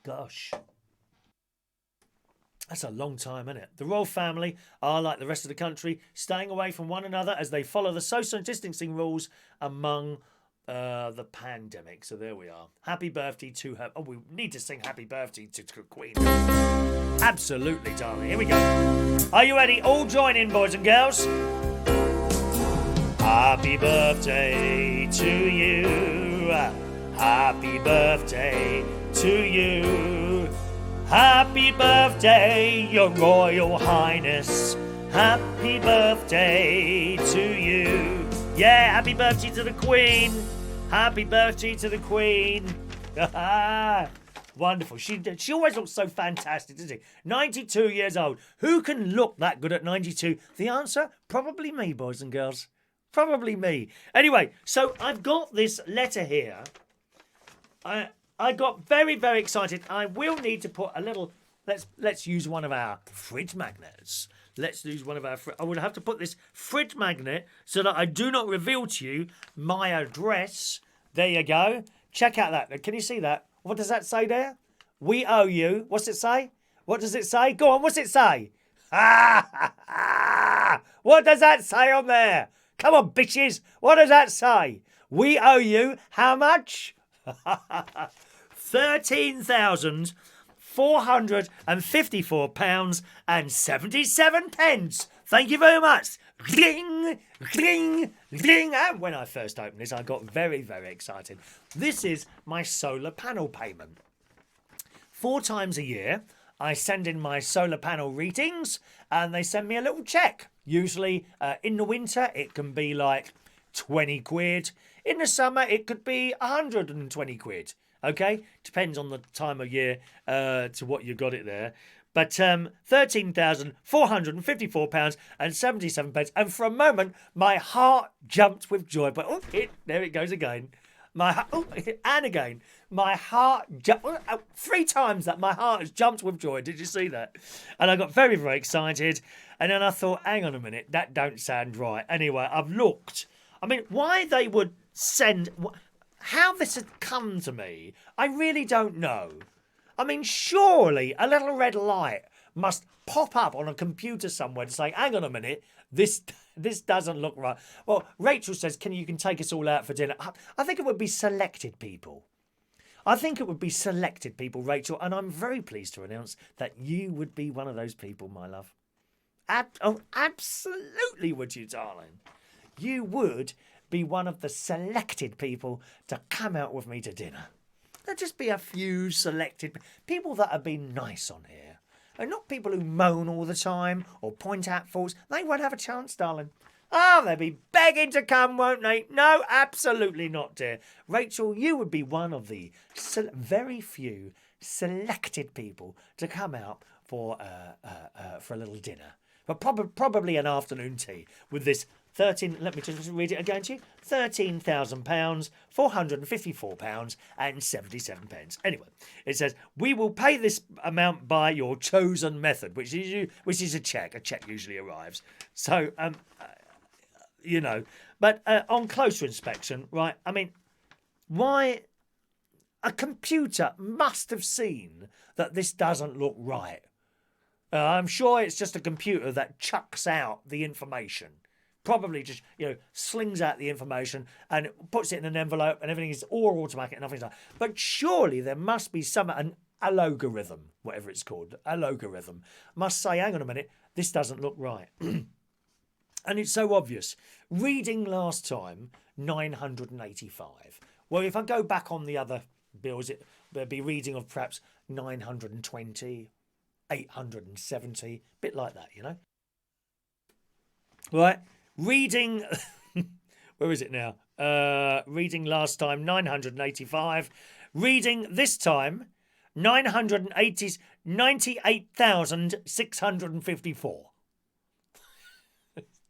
Gosh. That's a long time, isn't it? The royal family are, like the rest of the country, staying away from one another as they follow the social distancing rules among the pandemic. So there we are. Happy birthday to her. Oh, we need to sing happy birthday to Queen. Absolutely, darling. Here we go. Are you ready? All join in, boys and girls. Happy birthday to you. Happy birthday to you. Happy birthday, your royal highness. Happy birthday to you. Yeah, happy birthday to the Queen. Happy birthday to the Queen. Wonderful. She always looks so fantastic, doesn't she? 92 years old. Who can look that good at 92? The answer? Probably me, boys and girls. Probably me. Anyway, so I've got this letter here. I got very, very excited. I will need to put a little... Let's use one of our fridge magnets. Let's use one of our... I would have to put this fridge magnet so that I do not reveal to you my address. There you go. Check out that. Can you see that? What does that say there? We owe you. What's it say? What does it say? Go on, what's it say? What does that say on there? Come on, bitches. What does that say? We owe you how much? £13,454.77. Thank you very much. Gling, gling, gling. And when I first opened this, I got very, very excited. This is my solar panel payment. 4 times a year, I send in my solar panel readings and they send me a little cheque. Usually in the winter, it can be like 20 quid. In the summer, it could be 120 quid. Okay? Depends on the time of year to what you got it there. But £13,454.77. And for a moment, my heart jumped with joy. But there it goes again. And again. My heart jumped. 3 times that my heart has jumped with joy. Did you see that? And I got very, very excited. And then I thought, hang on a minute, that don't sound right. Anyway, I've looked. I mean, why they would send... How this had come to me, I really don't know. I mean, surely a little red light must pop up on a computer somewhere to say, hang on a minute, this doesn't look right. Well, Rachel says, you can take us all out for dinner. I think it would be selected people. I think it would be selected people, Rachel, and I'm very pleased to announce that you would be one of those people, my love. Absolutely would you, darling. You would be one of the selected people to come out with me to dinner. There'll just be a few selected people that have been nice on here. And not people who moan all the time or point out faults. They won't have a chance, darling. Oh, they'll be begging to come, won't they? No, absolutely not, dear. Rachel, you would be one of the very few selected people to come out for a little dinner. But probably an afternoon tea with this let me just read it again to you. £13,000, £454.77. Anyway, it says, we will pay this amount by your chosen method, which is a cheque. A cheque usually arrives. So, but on closer inspection, right, I mean, why... A computer must have seen that this doesn't look right. I'm sure it's just a computer that chucks out the information. Probably just, slings out the information and puts it in an envelope and everything is all automatic and nothing's like. But surely there must be an algorithm, whatever it's called, algorithm, must say, hang on a minute, this doesn't look right. And it's so obvious. Reading last time, 985. Well, if I go back on the other bills, there'd be reading of perhaps 920, 870, a bit like that, Right. Reading, where is it now? Reading last time, 985. Reading this time, 98,654.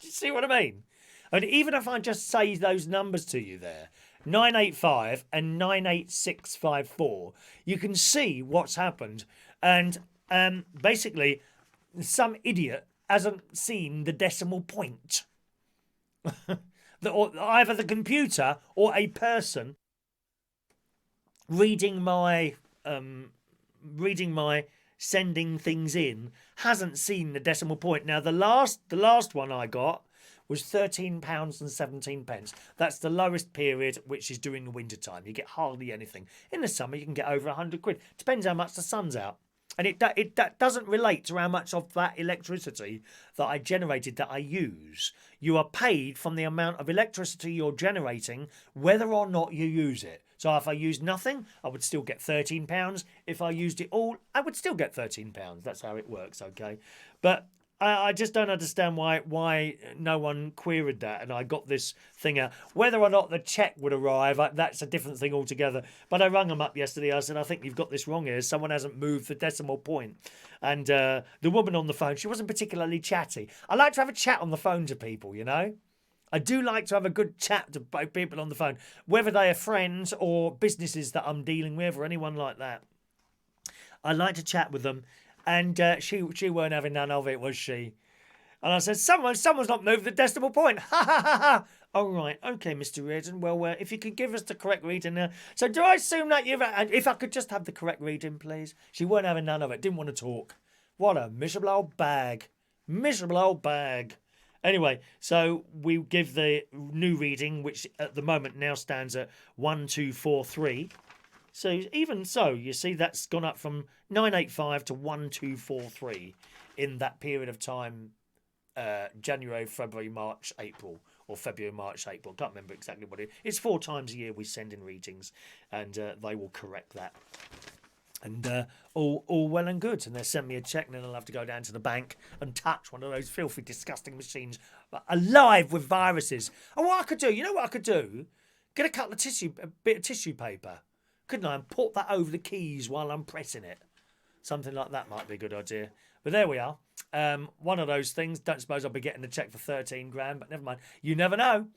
Do you see what I mean? And even if I just say those numbers to you there, 985 and 98654, you can see what's happened. And basically, some idiot hasn't seen the decimal point. Or either the computer or a person reading my sending things in hasn't seen the decimal point. Now the last one I got was £13.17. That's the lowest period, which is during the winter time. You get hardly anything. In the summer you can get over £100. Depends how much the sun's out. And it doesn't relate to how much of that electricity that I generated that I use. You are paid from the amount of electricity you're generating, whether or not you use it. So if I used nothing, I would still get £13. If I used it all, I would still get £13. That's how it works, okay? But I just don't understand why no one queried that, and I got this thing out. Whether or not the cheque would arrive, that's a different thing altogether. But I rang them up yesterday. I said, I think you've got this wrong here. Someone hasn't moved the decimal point. And the woman on the phone, she wasn't particularly chatty. I like to have a chat on the phone to people, you know. I do like to have a good chat to people on the phone, whether they are friends or businesses that I'm dealing with or anyone like that. I like to chat with them. And she weren't having none of it, was she? And I said, someone's not moved the decimal point. Ha ha ha ha. Oh, right. Okay, Mr. Reardon. Well, if you could give us the correct reading. So do I assume that you've... And if I could just have the correct reading, please. She weren't having none of it. Didn't want to talk. What a miserable old bag. Miserable old bag. Anyway, so we give the new reading, which at the moment now stands at 1243. So even so, you see that's gone up from 985 to 1243 in that period of time, January, February, March, April, or February, March, April. Can't remember exactly what it is. It's 4 times a year we send in readings, and they will correct that. And all well and good. And they sent me a cheque, and then I'll have to go down to the bank and touch one of those filthy, disgusting machines alive with viruses. And what I could do, you know what I could do? Get a bit of tissue paper. Couldn't I? And put that over the keys while I'm pressing it. Something like that might be a good idea. But there we are. One of those things. Don't suppose I'll be getting a cheque for 13 grand, but never mind. You never know.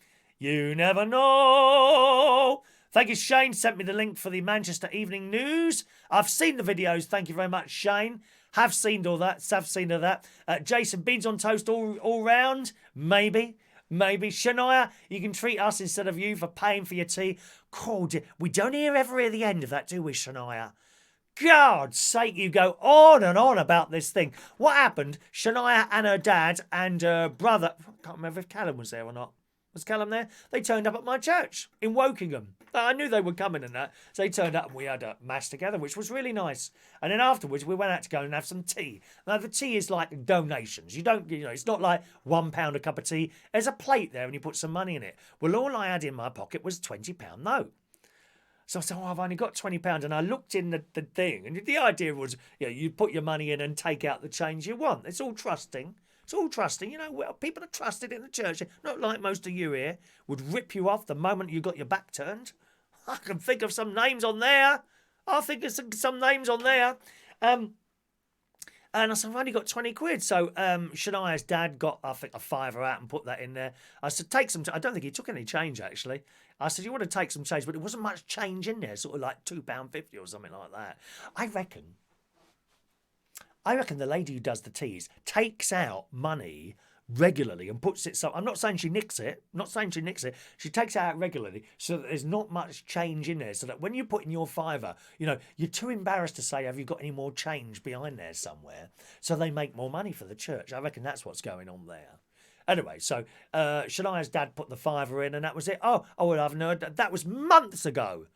You never know. Thank you, Shane. Sent me the link for the Manchester Evening News. I've seen the videos. Thank you very much, Shane. Have seen all that. Have seen all that. Jason, beans on toast all round. Maybe. Shania, you can treat us instead of you for paying for your tea. God, we don't ever hear the end of that, do we, Shania? God's sake, you go on and on about this thing. What happened? Shania and her dad and her brother... I can't remember if Callum was there or not. Was Callum there? They turned up at my church in Wokingham. I knew they were coming and that. So they turned up and we had a mass together, which was really nice. And then afterwards, we went out to go and have some tea. Now, the tea is like donations. It's not like £1 a cup of tea. There's a plate there and you put some money in it. Well, all I had in my pocket was £20 note. So I said, I've only got £20. And I looked in the thing. And the idea was, you put your money in and take out the change you want. It's all trusting. It's all trusting. People are trusted in the church. Not like most of you here would rip you off the moment you got your back turned. I can think of some names on there. And I said, I've only got 20 quid. So Shania's dad got, I think, a fiver out and put that in there. I said, take some... I don't think he took any change, actually. I said, you want to take some change? But there wasn't much change in there, sort of like £2.50 or something like that. I reckon the lady who does the teas takes out money regularly and puts it... So I'm not saying she nicks it. She takes it out regularly so that there's not much change in there. So that when you put in your fiver, you're too embarrassed to say, have you got any more change behind there somewhere? So they make more money for the church. I reckon that's what's going on there. Anyway, so Shania's dad put the fiver in and that was it. Oh, well, I've heard that was months ago.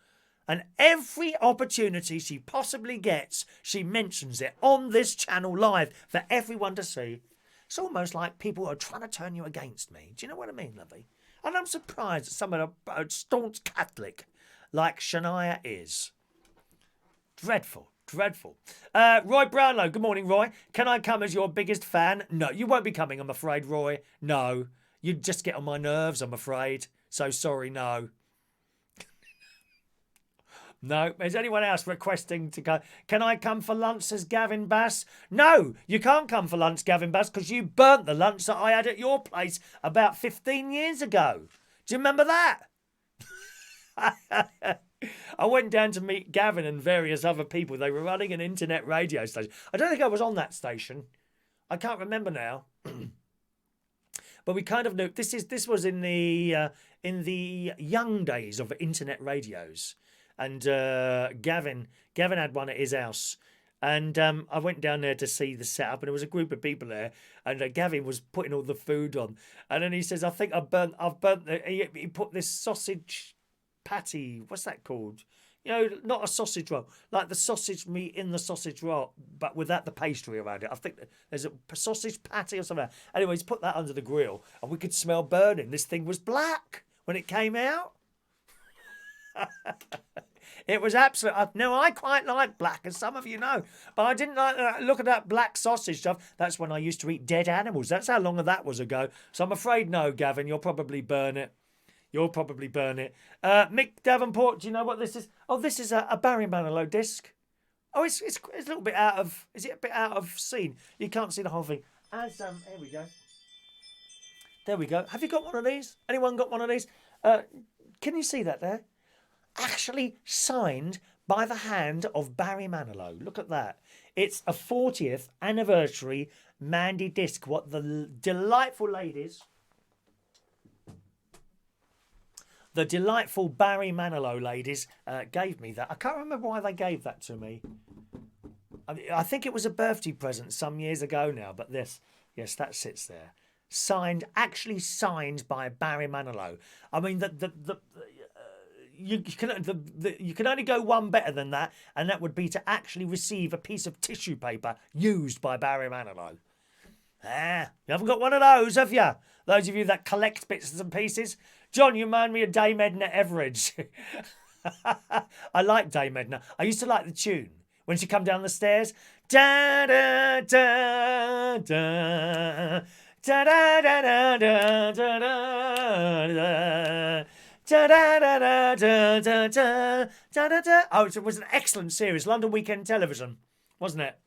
And every opportunity she possibly gets, she mentions it on this channel live for everyone to see. It's almost like people are trying to turn you against me. Do you know what I mean, lovey? And I'm surprised that someone a staunch Catholic like Shania is. Dreadful. Roy Brownlow. Good morning, Roy. Can I come as your biggest fan? No, you won't be coming, I'm afraid, Roy. No. You'd just get on my nerves, I'm afraid. So sorry, no. No. Is anyone else requesting to go? Can I come for lunch, says Gavin Bass? No, you can't come for lunch, Gavin Bass, because you burnt the lunch that I had at your place about 15 years ago. Do you remember that? I went down to meet Gavin and various other people. They were running an internet radio station. I don't think I was on that station. I can't remember now. But we kind of knew this was in the young days of internet radios, and Gavin had one at his house, and I went down there to see the setup, and there was a group of people there, and Gavin was putting all the food on, and then he says, "I think I've burnt." He put this sausage patty. What's that called? You know, not a sausage roll, like the sausage meat in the sausage roll, but without the pastry around it. I think there's a sausage patty or something. Anyway, he's put that under the grill, and we could smell burning. This thing was black when it came out. It was absolute. No, I quite like black, as some of you know, but I didn't like that. Look at that black sausage stuff. That's when I used to eat dead animals. That's how long that was ago. So I'm afraid, no, Gavin, you'll probably burn it. You'll probably burn it. Mick Davenport, do you know what this is? Oh, this is a Barry Manilow disc. Oh, it's a little bit out of. Is it a bit out of scene? You can't see the whole thing. Here we go. There we go. Have you got one of these? Anyone got one of these? Can you see that there? Actually signed by the hand of Barry Manilow. Look at that. It's a 40th anniversary Mandy disc. What the delightful ladies. The delightful Barry Manilow ladies gave me that. I can't remember why they gave that to me. I think it was a birthday present some years ago now, but yes, that sits there. Actually signed by Barry Manilow. I mean, you can only go one better than that, and that would be to actually receive a piece of tissue paper used by Barry Manilow. You haven't got one of those, have you? Those of you that collect bits and pieces. John, you remind me of Dame Edna Everage. I like Dame Edna. I used to like the tune when she come down the stairs. Da da da da da da da da da da da. Oh, it was an excellent series. London Weekend Television, wasn't it?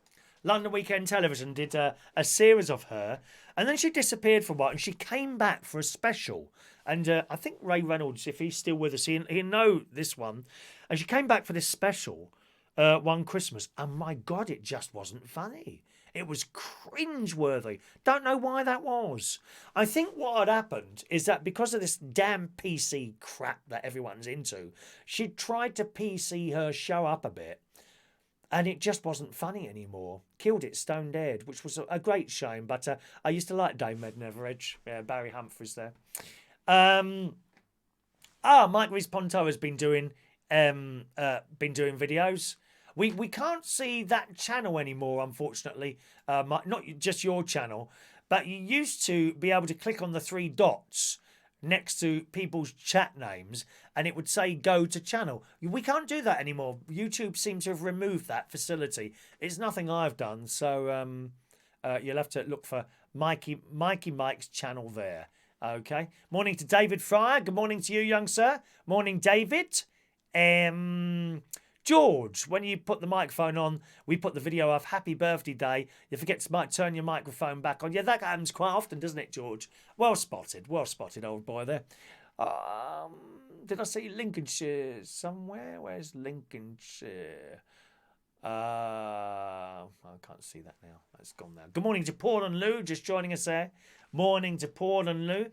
London Weekend Television did a series of her, and then she disappeared for a while, and she came back for a special. And I think Ray Reynolds, if he's still with us, he'll know this one. And she came back for this special one Christmas, and my God, it just wasn't funny. It was cringeworthy. Don't know why that was. I think what had happened is that because of this damn PC crap that everyone's into, she tried to PC her show up a bit, and it just wasn't funny anymore. Killed it stone dead, which was a great shame. But I used to like Dame Edna Everage. Yeah, Barry Humphries there. Mike Rees-Ponto has been doing videos. We can't see that channel anymore, unfortunately. Not just your channel, but you used to be able to click on the 3 dots next to people's chat names, and it would say go to channel. We can't do that anymore. YouTube seems to have removed that facility. It's nothing I've done, so you'll have to look for Mikey Mike's channel there. Okay. Morning to David Fryer. Good morning to you, young sir. Morning, David. George, when you put the microphone on, we put the video of Happy Birthday Day. You forget to turn your microphone back on. Yeah, that happens quite often, doesn't it, George? Well spotted, old boy there. Did I see Lincolnshire somewhere? Where's Lincolnshire? I can't see that now. That's gone now. Good morning to Paul and Lou, just joining us there. Morning to Paul and Lou.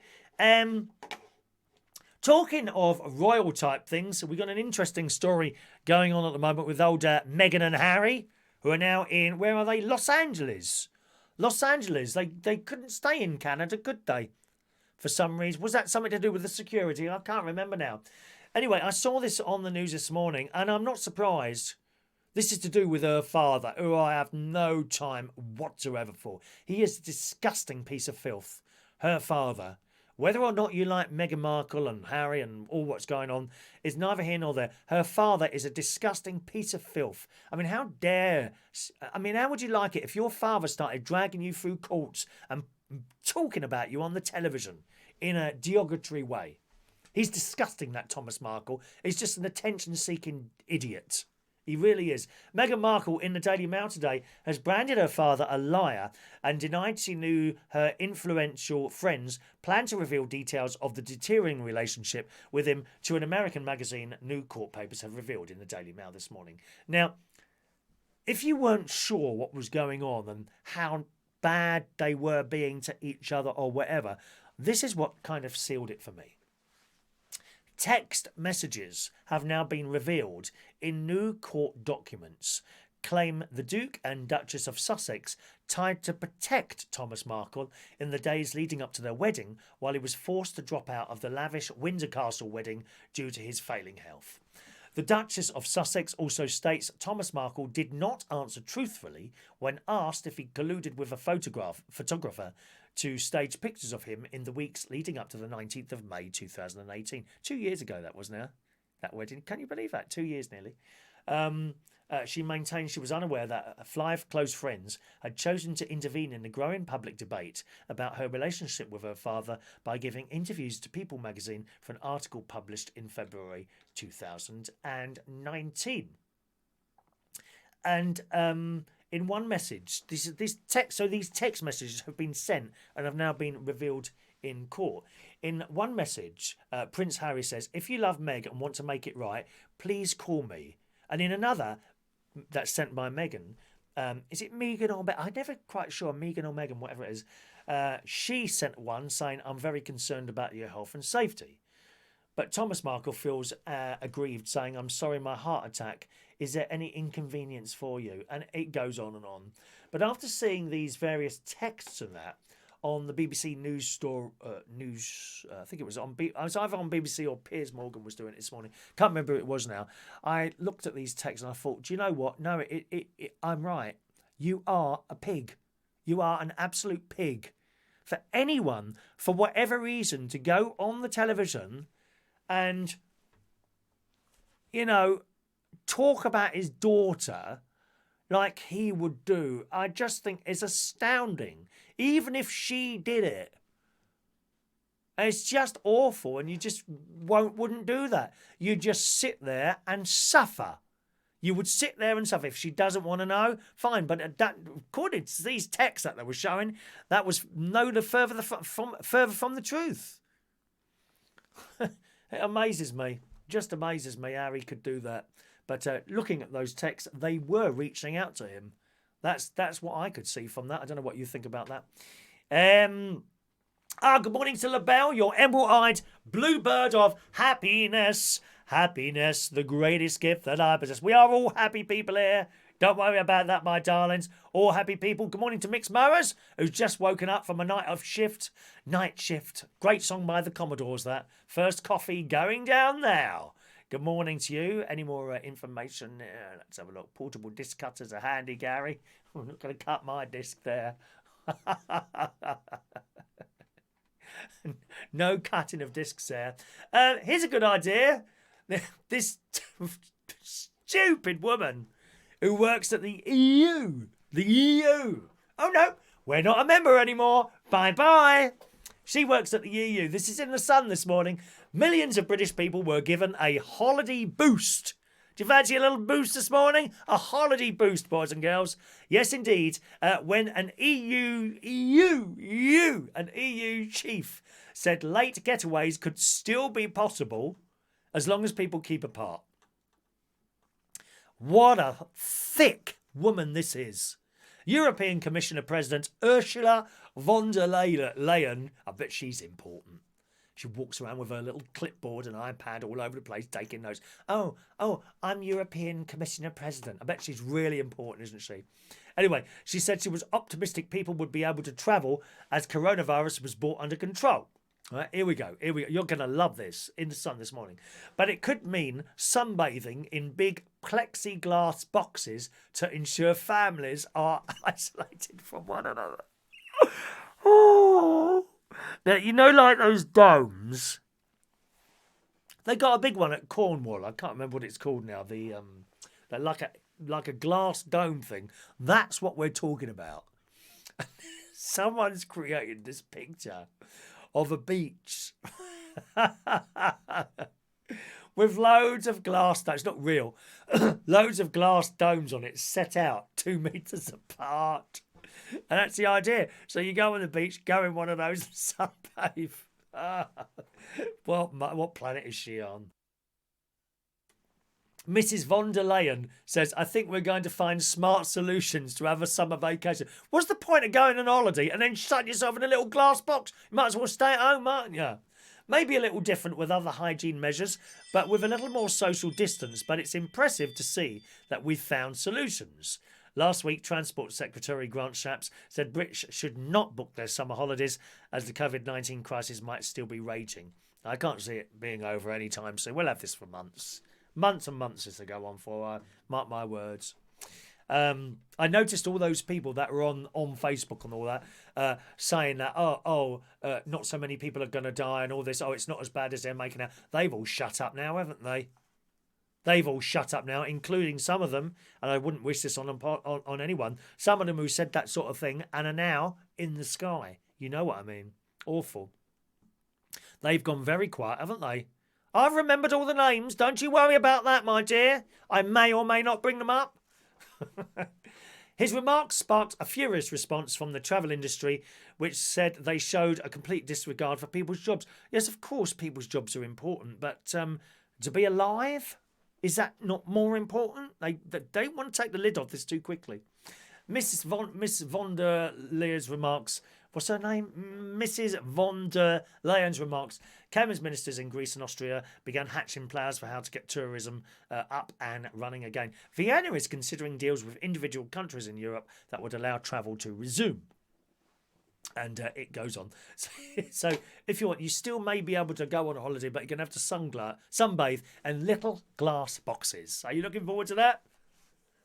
Talking of royal type things, we've got an interesting story going on at the moment with old Meghan and Harry, who are now in, where are they? Los Angeles. They couldn't stay in Canada, could they? For some reason. Was that something to do with the security? I can't remember now. Anyway, I saw this on the news this morning, and I'm not surprised. This is to do with her father, who I have no time whatsoever for. He is a disgusting piece of filth. Her father. Whether or not you like Meghan Markle and Harry and all what's going on is neither here nor there. Her father is a disgusting piece of filth. I mean, how would you like it if your father started dragging you through courts and talking about you on the television in a derogatory way? He's disgusting, that Thomas Markle. He's just an attention-seeking idiot. He really is. Meghan Markle in the Daily Mail today has branded her father a liar and denied she knew her influential friends planned to reveal details of the deteriorating relationship with him to an American magazine, New Court Papers have revealed in the Daily Mail this morning. Now, if you weren't sure what was going on and how bad they were being to each other or whatever, this is what kind of sealed it for me. Text messages have now been revealed in new court documents, claim the Duke and Duchess of Sussex tried to protect Thomas Markle in the days leading up to their wedding while he was forced to drop out of the lavish Windsor Castle wedding due to his failing health. The Duchess of Sussex also states Thomas Markle did not answer truthfully when asked if he colluded with a photographer to stage pictures of him in the weeks leading up to the 19th of May 2018. 2 years ago that was now, that wedding. Can you believe that? 2 years nearly. She maintained she was unaware that 5 close friends had chosen to intervene in the growing public debate about her relationship with her father by giving interviews to People magazine for an article published in February 2019. And in one message, these text messages have been sent and have now been revealed in court. In one message, Prince Harry says, "If you love Meg and want to make it right, please call me." And in another that's sent by Meghan, is it Megan or Meghan? I'm never quite sure, Megan or Meghan, whatever it is. She sent one saying, "I'm very concerned about your health and safety." But Thomas Markle feels aggrieved, saying, "I'm sorry, my heart attack. Is there any inconvenience for you?" And it goes on and on. But after seeing these various texts and that on the BBC News store, I think it was either on BBC or Piers Morgan was doing it this morning. Can't remember who it was now. I looked at these texts and I thought, do you know what? No, I'm right. You are a pig. You are an absolute pig. For anyone, for whatever reason, to go on the television and, talk about his daughter like he would do, I just think is astounding. Even if she did it. It's just awful, and you just wouldn't do that. You just sit there and suffer. You would sit there and suffer. If she doesn't want to know, fine. But according to these texts that they were showing, that was no further from the truth. It amazes me. Just amazes me how he could do that. But looking at those texts, they were reaching out to him. That's what I could see from that. I don't know what you think about that. Good morning to LaBelle, your emerald-eyed bluebird of happiness. Happiness, the greatest gift that I possess. We are all happy people here. Don't worry about that, my darlings. All happy people. Good morning to Mix Mowers, who's just woken up from a night shift. Night Shift. Great song by the Commodores, that. First coffee going down now. Good morning to you. Any more information? Let's have a look. Portable disc cutters are handy, Gary. I'm not going to cut my disc there. No cutting of discs there. Here's a good idea. This stupid woman who works at the EU. The EU. Oh, no. We're not a member anymore. Bye-bye. She works at the EU. This is in the Sun this morning. Millions of British people were given a holiday boost. Do you fancy a little boost this morning? A holiday boost, boys and girls. Yes, indeed. When an EU chief said late getaways could still be possible as long as people keep apart. What a thick woman this is. European Commissioner President Ursula von der Leyen. I bet she's important. She walks around with her little clipboard and iPad all over the place taking notes. Oh, I'm European Commissioner President. I bet she's really important, isn't she? Anyway, she said she was optimistic people would be able to travel as coronavirus was brought under control. All right, here we go. You're going to love this in the Sun this morning. But it could mean sunbathing in big plexiglass boxes to ensure families are isolated from one another. Oh. Now, like those domes? They got a big one at Cornwall. I can't remember what it's called now. They're like a glass dome thing. That's what we're talking about. Someone's created this picture of a beach With loads of glass domes, not real, loads of glass domes on it set out 2 metres apart. And that's the idea. So you go on the beach, go in one of those and sunbathe. What planet is she on? Mrs. von der Leyen says, I think we're going to find smart solutions to have a summer vacation. What's the point of going on holiday and then shutting yourself in a little glass box? You might as well stay at home, mightn't you? Maybe a little different with other hygiene measures, but with a little more social distance. But it's impressive to see that we've found solutions. Last week, Transport Secretary Grant Shapps said Brits should not book their summer holidays as the COVID-19 crisis might still be raging. I can't see it being over any time soon. We'll have this for months. Months and months as they go on for, mark my words. I noticed all those people that were on Facebook and all that saying that, not so many people are going to die and all this. Oh, it's not as bad as they're making out. They've all shut up now, haven't they? They've all shut up now, including some of them, and I wouldn't wish this on anyone, some of them who said that sort of thing and are now in the sky. You know what I mean? Awful. They've gone very quiet, haven't they? I've remembered all the names. Don't you worry about that, my dear. I may or may not bring them up. His remarks sparked a furious response from the travel industry, which said they showed a complete disregard for people's jobs. Yes, of course, people's jobs are important, but to be alive, is that not more important? They don't want to take the lid off this too quickly. Miss von der Leyen's remarks. What's her name? Mrs. von der Leyen's remarks came as ministers in Greece and Austria began hatching plans for how to get tourism up and running again. Vienna is considering deals with individual countries in Europe that would allow travel to resume. And it goes on. So if you want, you still may be able to go on a holiday, but you're going to have to sunbathe in little glass boxes. Are you looking forward to that?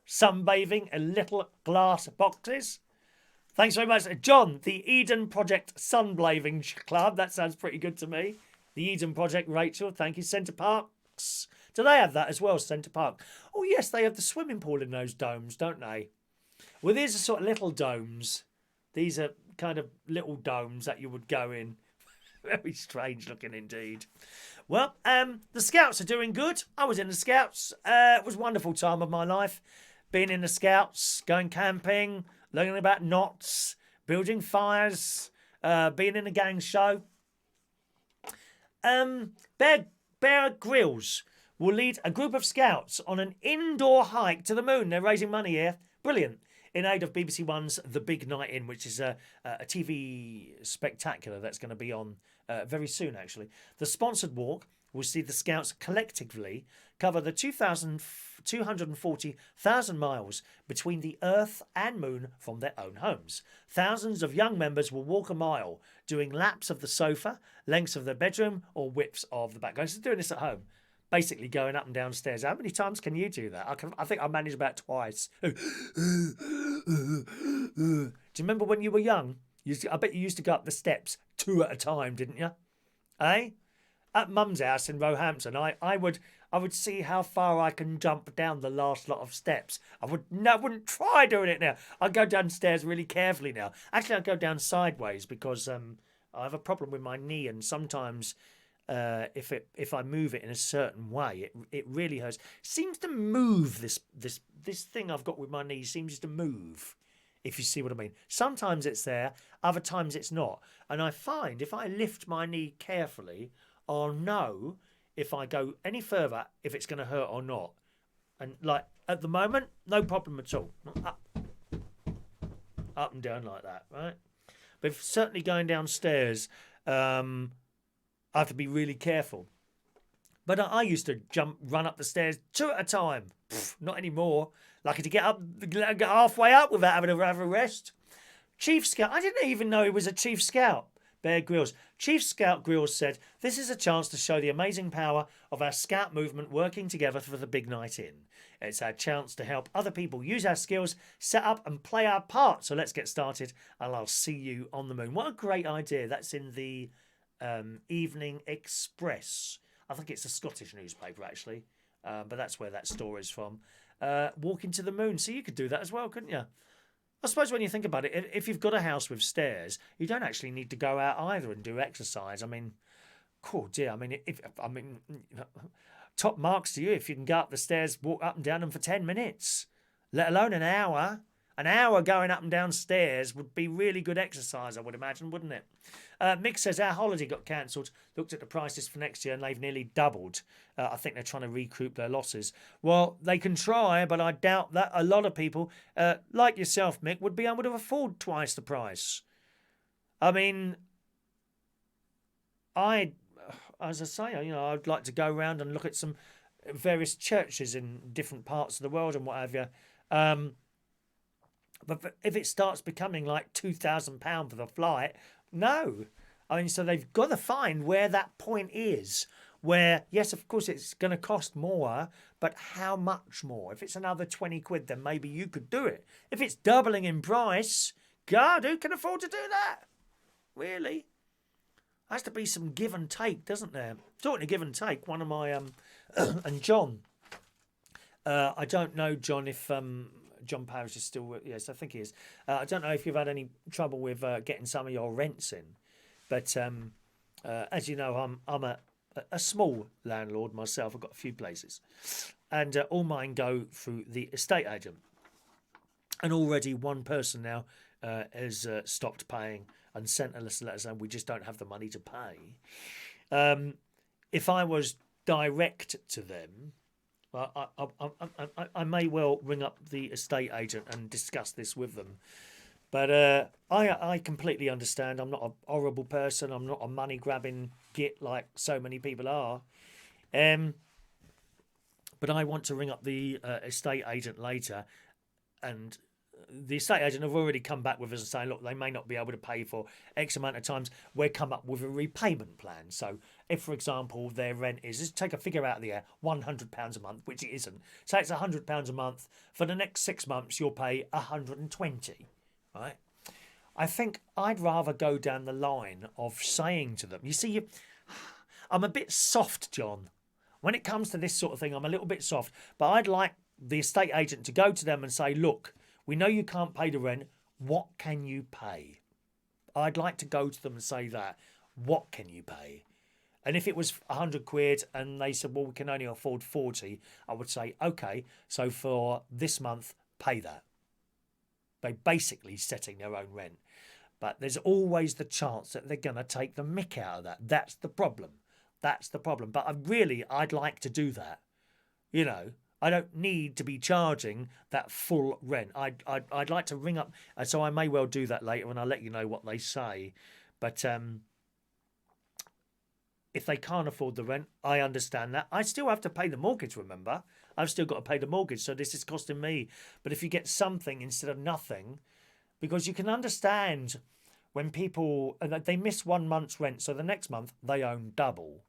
Sunbathing in little glass boxes? Thanks very much. John, the Eden Project Sunbathing Club. That sounds pretty good to me. The Eden Project, Rachel. Thank you. Centre Parks. Do they have that as well, Centre Park? Oh, yes, they have the swimming pool in those domes, don't they? Well, these are sort of little domes. These are kind of little domes that you would go in. Very strange looking indeed. Well, the Scouts are doing good. I was in the Scouts. It was a wonderful time of my life. Being in the Scouts, going camping, learning about knots, building fires, being in a gang show. Bear Grylls will lead a group of Scouts on an indoor hike to the moon. They're raising money here. Brilliant. In aid of BBC One's The Big Night In, which is a TV spectacular that's going to be on very soon, actually. The sponsored walk will see the Scouts collectively cover the 240,000 miles between the Earth and Moon from their own homes. Thousands of young members will walk a mile, doing laps of the sofa, lengths of the bedroom, or widths of the back. Guys, doing this at home. Basically going up and down stairs. How many times can you do that? I think I managed about twice. Do you remember when you were young? I bet you used to go up the steps 2 at a time, didn't you? Eh? At Mum's house in Roehampton, I would see how far I can jump down the last lot of steps. I wouldn't try doing it now. I go downstairs really carefully now. Actually, I go down sideways because I have a problem with my knee, and sometimes if I move it in a certain way, it really hurts. It seems to move this thing I've got with my knee seems to move. If you see what I mean. Sometimes it's there, other times it's not. And I find if I lift my knee carefully, I'll know if I go any further if it's going to hurt or not. And like at the moment, no problem at all. Up and down like that, right? But certainly going downstairs, I have to be really careful. But I used to run up the stairs 2 at a time. Not anymore. Lucky to get halfway up without having to have a rest. Chief Scout. I didn't even know he was a Chief Scout. Bear Grylls. Chief Scout Grylls said, "This is a chance to show the amazing power of our Scout movement working together for the big night in. It's our chance to help other people use our skills, set up and play our part. So let's get started and I'll see you on the moon." What a great idea. That's in the Evening Express. I think it's a Scottish newspaper, actually. But that's where that story is from. Walking to the moon. So you could do that as well, couldn't you? I suppose when you think about it, if you've got a house with stairs, you don't actually need to go out either and do exercise. I mean, Cool, dear. I mean, top marks to you if you can go up the stairs, walk up and down them for 10 minutes, let alone an hour. An hour going up and down stairs would be really good exercise, I would imagine, wouldn't it? Mick says our holiday got cancelled. Looked at the prices for next year and they've nearly doubled. I think they're trying to recoup their losses. Well, they can try, but I doubt that a lot of people, like yourself, Mick, would be able to afford twice the price. I mean, as I say, I'd like to go around and look at some various churches in different parts of the world and what have you. But if it starts becoming like £2,000 for the flight, no. I mean, so they've got to find where that point is. Where, yes, of course, it's going to cost more, but how much more? If it's another 20 quid, then maybe you could do it. If it's doubling in price, God, who can afford to do that? Really? Has to be some give and take, doesn't there? Talking of give and take, one of my and John, I don't know, John, if John Parrish is still, yes, I think he is. I don't know if you've had any trouble with getting some of your rents in, but as you know, I'm a small landlord myself. I've got a few places, and all mine go through the estate agent, and already one person now has stopped paying and sent us a letter saying we just don't have the money to pay. If I was direct to them, I may well ring up the estate agent and discuss this with them. But I completely understand. I'm not a horrible person. I'm not a money-grabbing git like so many people are. But I want to ring up the estate agent later, and the estate agent have already come back with us and saying, look, they may not be able to pay for X amount of times. We'll come up with a repayment plan. So if, for example, their rent is, just take a figure out of the air, £100 a month, which it isn't. Say it's £100 a month. For the next 6 months, you'll pay 120, right? I think I'd rather go down the line of saying to them, you see, I'm a bit soft, John. When it comes to this sort of thing, I'm a little bit soft. But I'd like the estate agent to go to them and say, look, we know you can't pay the rent. What can you pay? I'd like to go to them and say that. What can you pay? And if it was 100 quid and they said, well, we can only afford 40, I would say, okay, so for this month, pay that. They're basically setting their own rent. But there's always the chance that they're going to take the mick out of that. That's the problem. That's the problem. But I'd like to do that. You know, I don't need to be charging that full rent. I'd like to ring up, so I may well do that later, and I'll let you know what they say. But if they can't afford the rent, I understand that. I still have to pay the mortgage, remember? I've still got to pay the mortgage, so this is costing me. But if you get something instead of nothing, because you can understand when people, they miss 1 month's rent, so the next month they own double.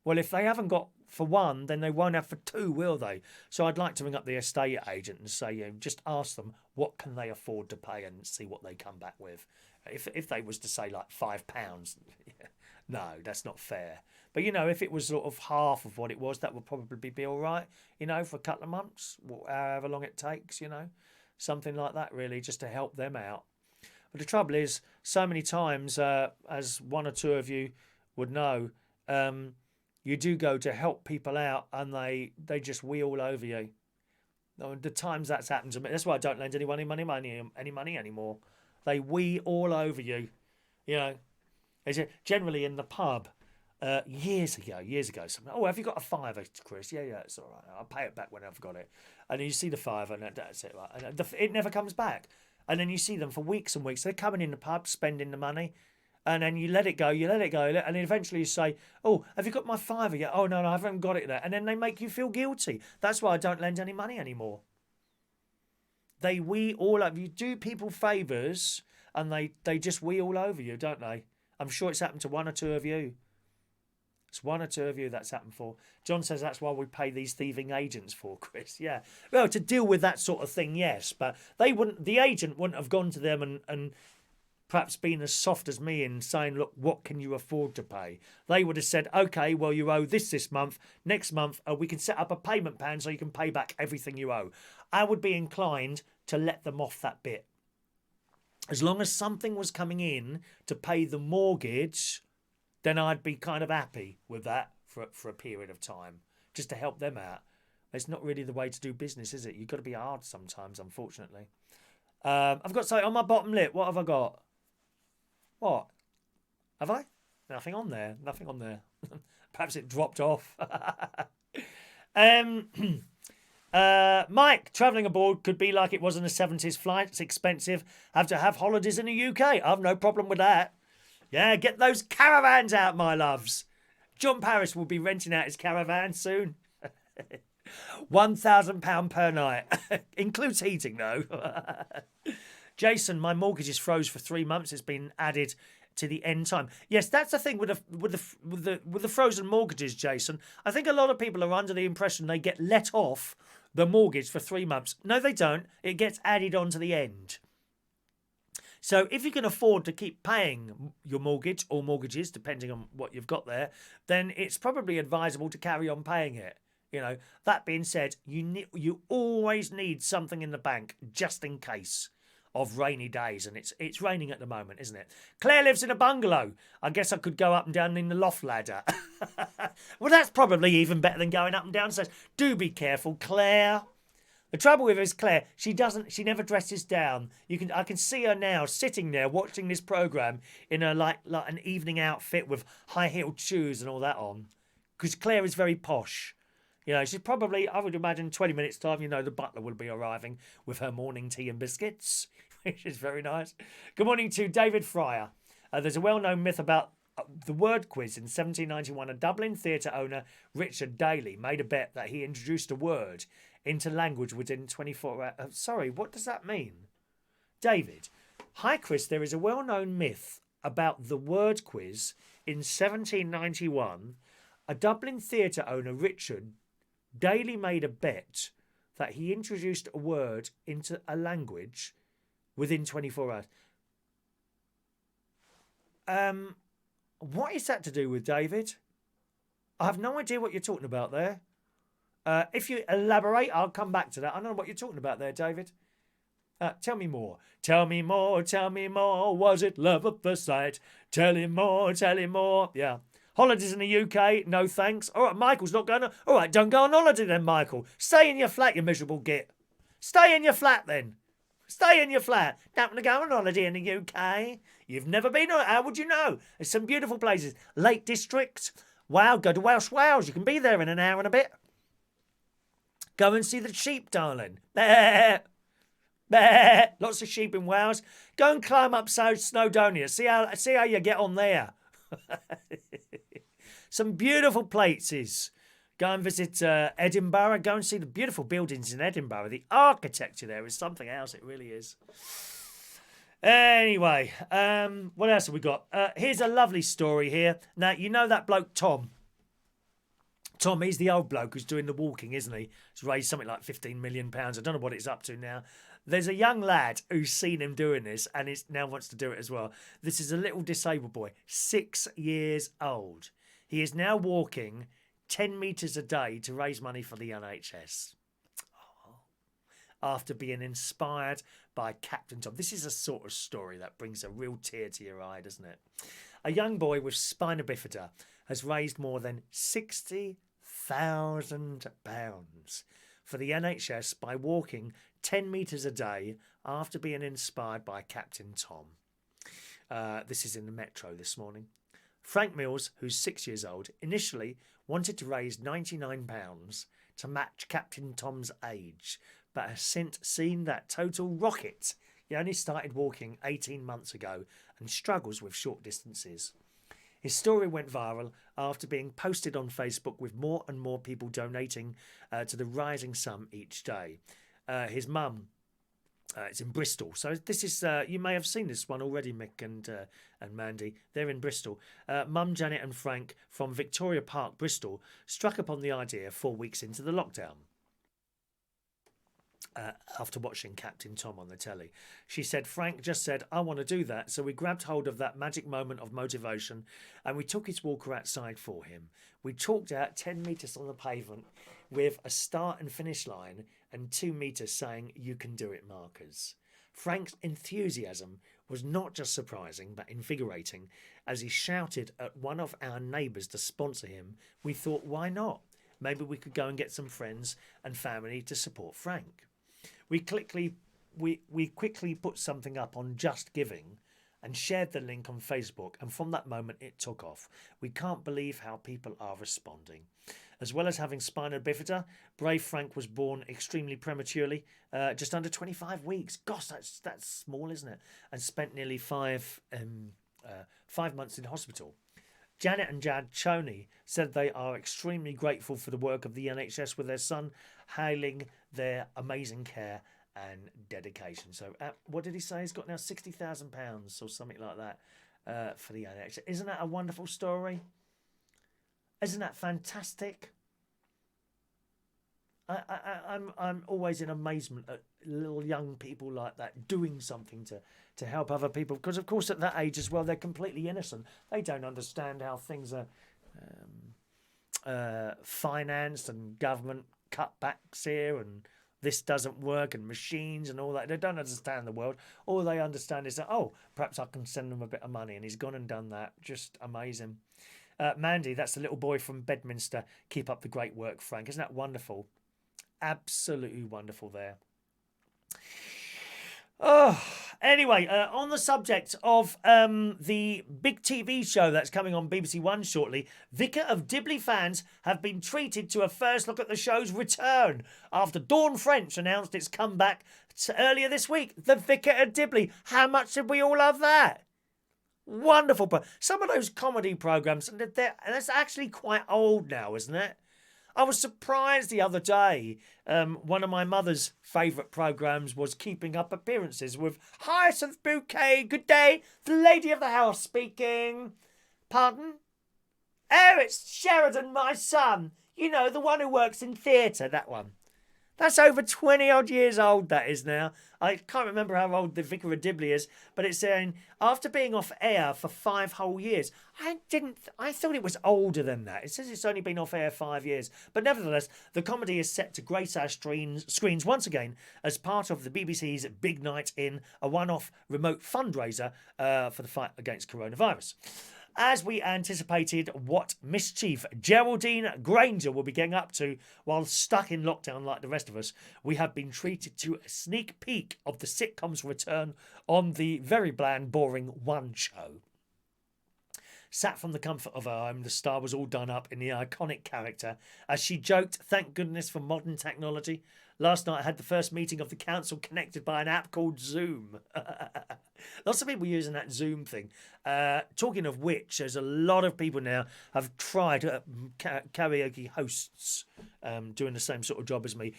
Well, if they haven't got for one, then they won't have for two, will they? So I'd like to ring up the estate agent and say, just ask them what can they afford to pay and see what they come back with. If they was to say like £5, no, that's not fair. But, if it was sort of half of what it was, that would probably be all right, for a couple of months, however long it takes, something like that, really, just to help them out. But the trouble is, so many times, as one or two of you would know, you do go to help people out and they just wee all over you. The times that's happened to me, that's why I don't lend anyone any money anymore. They wee all over you. Generally in the pub, years ago, something, have you got a fiver, Chris? Yeah, it's all right. I'll pay it back when I've got it. And then you see the fiver and that's it. Right? And it never comes back. And then you see them for weeks and weeks. They're coming in the pub, spending the money. And then you let it go, and then eventually you say, have you got my fiver yet? Oh, no, I haven't got it there. And then they make you feel guilty. That's why I don't lend any money anymore. They wee all over you. Do people favours, and they just wee all over you, don't they? I'm sure it's happened to one or two of you. It's one or two of you that's happened for. John says that's why we pay these thieving agents for, Chris. Yeah. Well, to deal with that sort of thing, yes. But the agent wouldn't have gone to them and perhaps been as soft as me in saying, look, what can you afford to pay? They would have said, okay, well, you owe this month. Next month, we can set up a payment plan so you can pay back everything you owe. I would be inclined to let them off that bit. As long as something was coming in to pay the mortgage, then I'd be kind of happy with that for a period of time, just to help them out. It's not really the way to do business, is it? You've got to be hard sometimes, unfortunately. I've got something on my bottom lip. What have I got? What? Have I? Nothing on there. Nothing on there. Perhaps it dropped off. Mike, travelling abroad could be like it was in the 70s flight. It's expensive. Have to have holidays in the UK. I've no problem with that. Yeah, get those caravans out, my loves. John Paris will be renting out his caravan soon. £1,000 per night. Includes heating, though. Jason, my mortgage is froze for 3 months. It's been added to the end time. Yes, that's the thing with the frozen mortgages, Jason. I think a lot of people are under the impression they get let off the mortgage for 3 months. No, they don't. It gets added on to the end. So if you can afford to keep paying your mortgage or mortgages, depending on what you've got there, then it's probably advisable to carry on paying it. You know, that being said, you always need something in the bank just in case of rainy days, and it's raining at the moment, isn't it? Claire lives in a bungalow. I guess I could go up and down in the loft ladder. Well, that's probably even better than going up and down. So do be careful, Claire. The trouble with her is Claire, she never dresses down. I can see her now sitting there watching this programme in a like an evening outfit with high-heeled shoes and all that on. Because Claire is very posh. You know, she's probably, I would imagine 20 minutes time, you know, the butler will be arriving with her morning tea and biscuits, which is very nice. Good morning to David Fryer. There's a well-known myth about the word quiz. In 1791, a Dublin theatre owner, Richard Daly, made a bet that he introduced a word into language within 24 hours. Sorry, what does that mean? David. Hi, Chris. There is a well-known myth about the word quiz. In 1791, a Dublin theatre owner, Richard Daly, made a bet that he introduced a word into a language within 24 hours. What is that to do with, David? I have no idea what you're talking about there. If you elaborate, I'll come back to that. I don't know what you're talking about there, David. Tell me more. Tell me more, tell me more. Was it love at first sight? Tell him more, tell him more. Yeah. Holidays in the UK? No thanks. All right, Michael's not going to... All right, don't go on holiday then, Michael. Stay in your flat, you miserable git. Stay in your flat then. Stay in your flat. Don't want to go on holiday in the UK. You've never been... How would you know? There's some beautiful places. Lake District. Wow, go to Welsh Wales. You can be there in an hour and a bit. Go and see the sheep, darling. Bah. Bah. Lots of sheep in Wales. Go and climb up Snowdonia. See how you get on there. Some beautiful places. Go and visit Edinburgh. Go and see the beautiful buildings in Edinburgh. The architecture there is something else. It really is. Anyway, what else have we got? Here's a lovely story here. Now, you know that bloke Tom? Tom, he's the old bloke who's doing the walking, isn't he? He's raised something like £15 million. I don't know what it's up to now. There's a young lad who's seen him doing this and now wants to do it as well. This is a little disabled boy, 6 years old. He is now walking 10 metres a day to raise money for the NHS. After being inspired by Captain Tom. This is a sort of story that brings a real tear to your eye, doesn't it? A young boy with spina bifida has raised more than £60,000 for the NHS by walking 10 metres a day after being inspired by Captain Tom. This is in the Metro this morning. Frank Mills, who's 6 years old, initially wanted to raise £99 to match Captain Tom's age, but has since seen that total rocket. He only started walking 18 months ago and struggles with short distances. His story went viral after being posted on Facebook, with more and more people donating to the rising sum each day. His mum, it's in Bristol. So this is, you may have seen this one already, Mick and Mandy. They're in Bristol. Mum, Janet and Frank from Victoria Park, Bristol, struck upon the idea 4 weeks into the lockdown. After watching Captain Tom on the telly. She said, Frank just said, I want to do that. So we grabbed hold of that magic moment of motivation and we took his walker outside for him. We chalked out 10 metres on the pavement with a start and finish line and 2 metres saying, you can do it markers. Frank's enthusiasm was not just surprising but invigorating. As he shouted at one of our neighbours to sponsor him, we thought, why not? Maybe we could go and get some friends and family to support Frank. We quickly put something up on Just Giving and shared the link on Facebook, and from that moment it took off. We can't believe how people are responding. As well as having spina bifida, brave Frank was born extremely prematurely, just under 25 weeks. Gosh, that's small, isn't it? And spent nearly 5 months in hospital. Janet and Jad Choney said they are extremely grateful for the work of the NHS with their son, hailing their amazing care and dedication. So what did he say? He's got now £60,000 or something like that for the NHS. Isn't that a wonderful story? Isn't that fantastic? I'm always in amazement at little young people like that doing something to help other people, because of course at that age as well they're completely innocent. They don't understand how things are financed and government cutbacks here and this doesn't work and machines and all that. They don't understand the world. All they understand is that, oh, perhaps I can send them a bit of money, and he's gone and done that. Just amazing. Mandy, that's the little boy from Bedminster. Keep up the great work, Frank. Isn't that wonderful? Absolutely wonderful there. Oh, anyway, on the subject of the big TV show that's coming on BBC One shortly, Vicar of Dibley fans have been treated to a first look at the show's return after Dawn French announced its comeback earlier this week. The Vicar of Dibley. How much did we all love that? Wonderful. But some of those comedy programmes, that's actually quite old now, isn't it? I was surprised the other day. One of my mother's favourite programmes was Keeping Up Appearances with Hyacinth Bouquet. Good day, the lady of the house speaking. Pardon? Oh, it's Sheridan, my son. You know, the one who works in theatre, that one. That's over 20 odd years old, that is now. I can't remember how old the Vicar of Dibley is, but it's saying after being off air for 5 whole years. I thought it was older than that. It says it's only been off air 5 years. But nevertheless, the comedy is set to grace our screens once again as part of the BBC's Big Night In, a one-off remote fundraiser for the fight against coronavirus. As we anticipated, what mischief Geraldine Granger will be getting up to while stuck in lockdown like the rest of us, we have been treated to a sneak peek of the sitcom's return on the very bland, boring One Show. Sat from the comfort of her home, the star was all done up in the iconic character. As she joked, thank goodness for modern technology. Last night I had the first meeting of the council connected by an app called Zoom. Lots of people using that Zoom thing. Talking of which, there's a lot of people now have tried, karaoke hosts doing the same sort of job as me,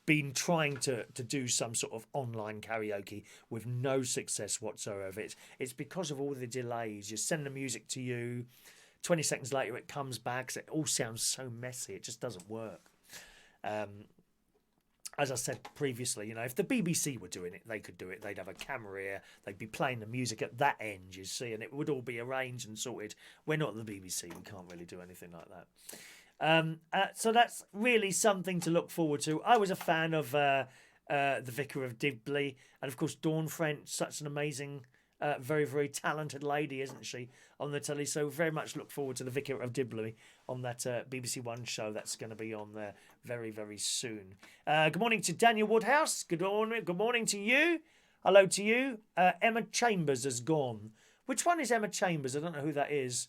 been trying to do some sort of online karaoke with no success whatsoever. It's because of all the delays. You send the music to you, 20 seconds later it comes back. So it all sounds so messy. It just doesn't work. As I said previously, you know, if the BBC were doing it, they could do it. They'd have a camera here. They'd be playing the music at that end, you see, and it would all be arranged and sorted. We're not the BBC. We can't really do anything like that. So that's really something to look forward to. I was a fan of the Vicar of Dibley. And, of course, Dawn French, such an amazing, very, very talented lady, isn't she, on the telly? So very much look forward to the Vicar of Dibley on that BBC One show that's going to be on there very, very soon. Good morning to Daniel Woodhouse. Good morning to you. Hello to you. Emma Chambers has gone. Which one is Emma Chambers? I don't know who that is.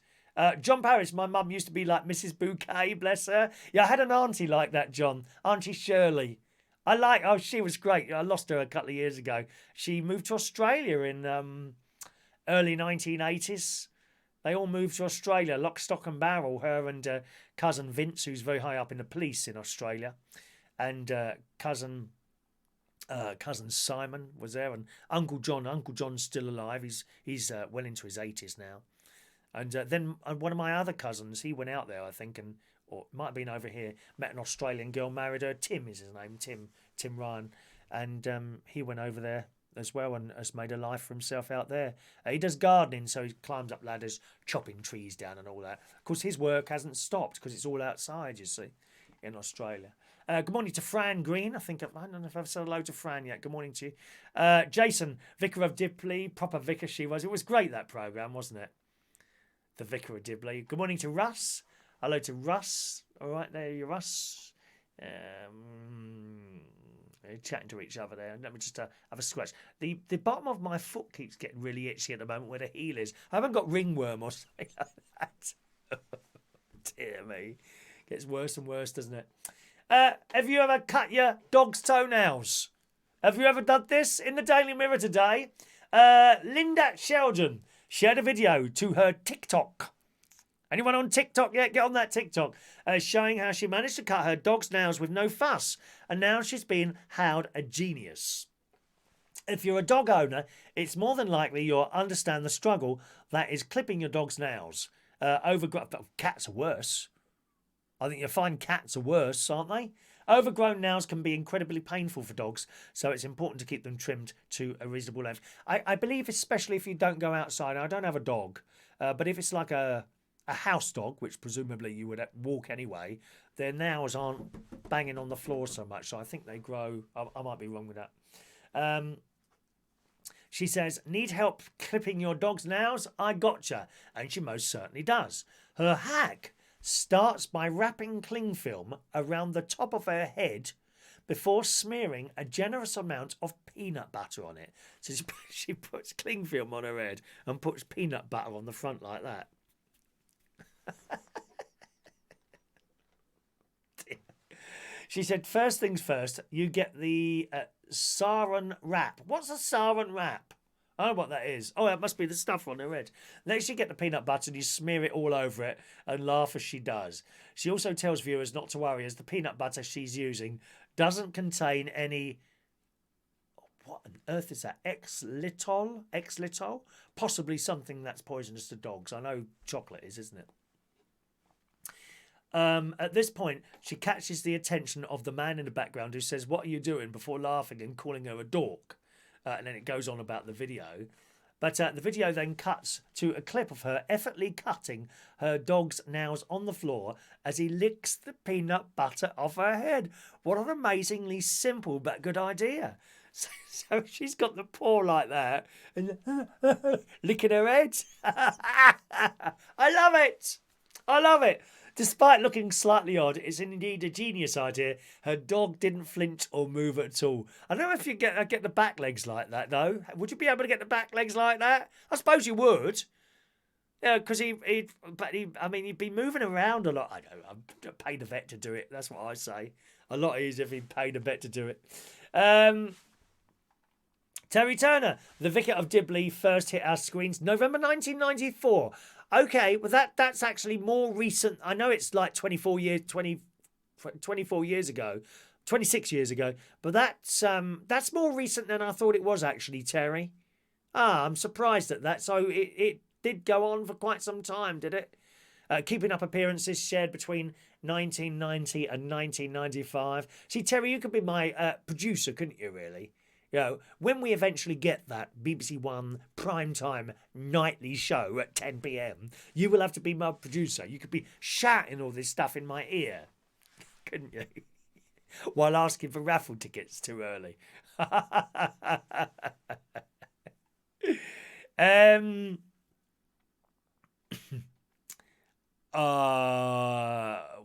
John Paris, my mum used to be like Mrs. Bouquet, bless her. Yeah, I had an auntie like that, John. Auntie Shirley. She was great. I lost her a couple of years ago. She moved to Australia in early 1980s. They all moved to Australia, lock, stock and barrel, her and cousin Vince, who's very high up in the police in Australia. And cousin Simon was there, and Uncle John. Uncle John's still alive. He's well into his 80s now. And then one of my other cousins, he went out there, I think, or it might have been over here, met an Australian girl, married her. Tim is his name, Tim Ryan. And he went over there as well and has made a life for himself out there. He does gardening, so he climbs up ladders, chopping trees down and all that. Of course, his work hasn't stopped because it's all outside, you see, in Australia. Good morning to Fran Green. I don't know if I've said hello to Fran yet. Good morning to you. Jason, Vicar of Dibley, proper vicar she was. It was great, that programme, wasn't it? The Vicar of Dibley. Good morning to Russ. Hello to Russ. All right, there you Russ. Chatting to each other there. Let me just have a scratch. The bottom of my foot keeps getting really itchy at the moment where the heel is. I haven't got ringworm or something like that. Dear me. Gets worse and worse, doesn't it? Have you ever cut your dog's toenails? Have you ever done this? In the Daily Mirror today, Linda Sheldon shared a video to her TikTok. Anyone on TikTok yet? Get on that TikTok. Showing how she managed to cut her dog's nails with no fuss. And now she's been hailed a genius. If you're a dog owner, it's more than likely you'll understand the struggle that is clipping your dog's nails. Cats are worse. I think you'll find cats are worse, aren't they? Overgrown nails can be incredibly painful for dogs, so it's important to keep them trimmed to a reasonable length. I believe, especially if you don't go outside, I don't have a dog, but if it's like a house dog, which presumably you would walk anyway, their nails aren't banging on the floor so much, so I think they grow. I might be wrong with that. She says, need help clipping your dog's nails? I gotcha. And she most certainly does. Her hack starts by wrapping cling film around the top of her head before smearing a generous amount of peanut butter on it. So she puts cling film on her head and puts peanut butter on the front like that. She said, first things first, you get the saran wrap. What's a saran wrap? I don't know what that is. Oh, that must be the stuff on her head. Next, you get the peanut butter and you smear it all over it and laugh as she does. She also tells viewers not to worry as the peanut butter she's using doesn't contain any... What on earth is that? Xylitol? Xylitol? Possibly something that's poisonous to dogs. I know chocolate is, isn't it? At this point, she catches the attention of the man in the background who says, what are you doing? Before laughing and calling her a dork. And then it goes on about the video. But the video then cuts to a clip of her effortlessly cutting her dog's nails on the floor as he licks the peanut butter off her head. What an amazingly simple but good idea. So she's got the paw like that and licking her head. I love it. I love it. Despite looking slightly odd, it's indeed a genius idea. Her dog didn't flinch or move at all. I don't know if you get the back legs like that, though. Would you be able to get the back legs like that? I suppose you would. Yeah, because he'd be moving around a lot. I know, I'd pay the vet to do it. That's what I say. A lot easier if he'd paid a vet to do it. Terry Turner, the Vicar of Dibley, first hit our screens November 1994. Okay, well that's actually more recent. I know it's like 24 years ago, 26 years ago, but that's more recent than I thought it was actually, Terry. I'm surprised at that. So it did go on for quite some time, did it? Keeping Up appearances shared between 1990 and 1995. See, Terry, you could be my producer, couldn't you, really? You know, when we eventually get that BBC One primetime nightly show at 10 p.m, you will have to be my producer. You could be shouting all this stuff in my ear, couldn't you? While asking for raffle tickets too early.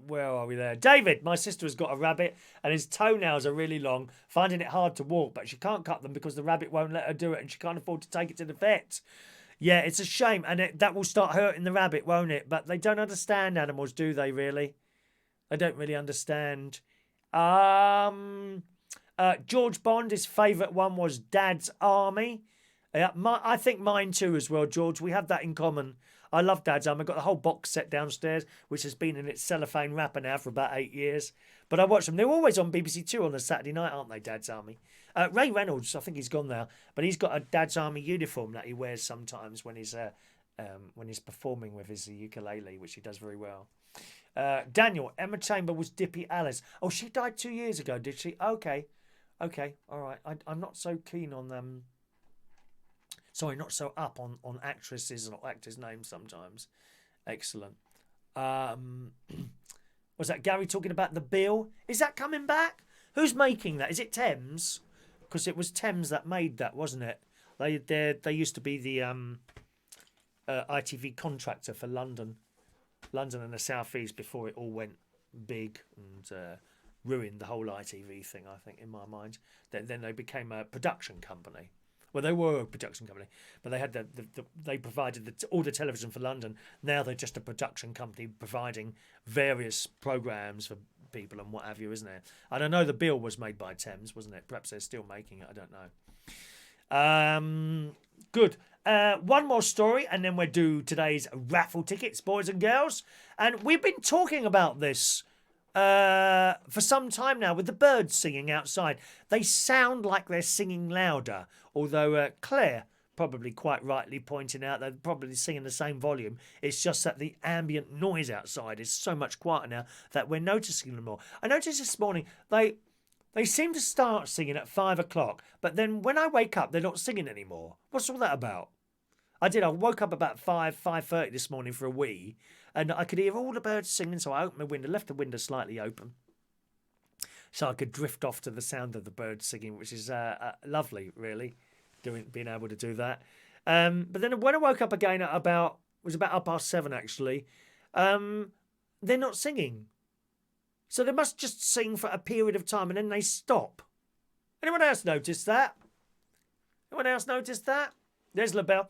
Where are we there? David, my sister has got a rabbit and his toenails are really long, finding it hard to walk, but she can't cut them because the rabbit won't let her do it and she can't afford to take it to the vet. Yeah, it's a shame, and that will start hurting the rabbit, won't it? But they don't understand animals, do they, really? They don't really understand. George Bond, his favourite one was Dad's Army. I think mine too as well, George. We have that in common. I love Dad's Army. I've got the whole box set downstairs, which has been in its cellophane wrapper now for about 8 years. But I watch them. They're always on BBC Two on a Saturday night, aren't they, Dad's Army? Ray Reynolds, I think he's gone now, but he's got a Dad's Army uniform that he wears sometimes when he's performing with his ukulele, which he does very well. Daniel, Emma Chamber was Dippy Alice. Oh, she died 2 years ago, did she? Okay, all right. I'm not so keen on them. Sorry, not so up on actresses and actors' names sometimes. Excellent. Was that Gary talking about the bill? Is that coming back? Who's making that? Is it Thames? Because it was Thames that made that, wasn't it? They used to be the ITV contractor for London and the South East before it all went big and ruined the whole ITV thing, I think, in my mind. Then they became a production company. Well, they were a production company, but they had they provided all the television for London. Now they're just a production company providing various programmes for people and what have you, isn't it? And I know the bill was made by Thames, wasn't it? Perhaps they're still making it. I don't know. Good. One more story, and then we'll do today's raffle tickets, boys and girls. And we've been talking about this for some time now with the birds singing outside. They sound like they're singing louder, although Claire probably quite rightly pointing out they're probably singing the same volume. It's just that the ambient noise outside is so much quieter now that we're noticing them more. I noticed this morning they seem to start singing at 5 o'clock, but then when I wake up, they're not singing anymore. What's all that about? I woke up about 5:30 this morning for a wee, and I could hear all the birds singing, so I opened my window, left the window slightly open, so I could drift off to the sound of the birds singing, which is lovely, really, being able to do that. But then when I woke up again at about 7:30 actually, they're not singing. So they must just sing for a period of time and then they stop. Anyone else notice that? Anyone else notice that? There's LaBelle.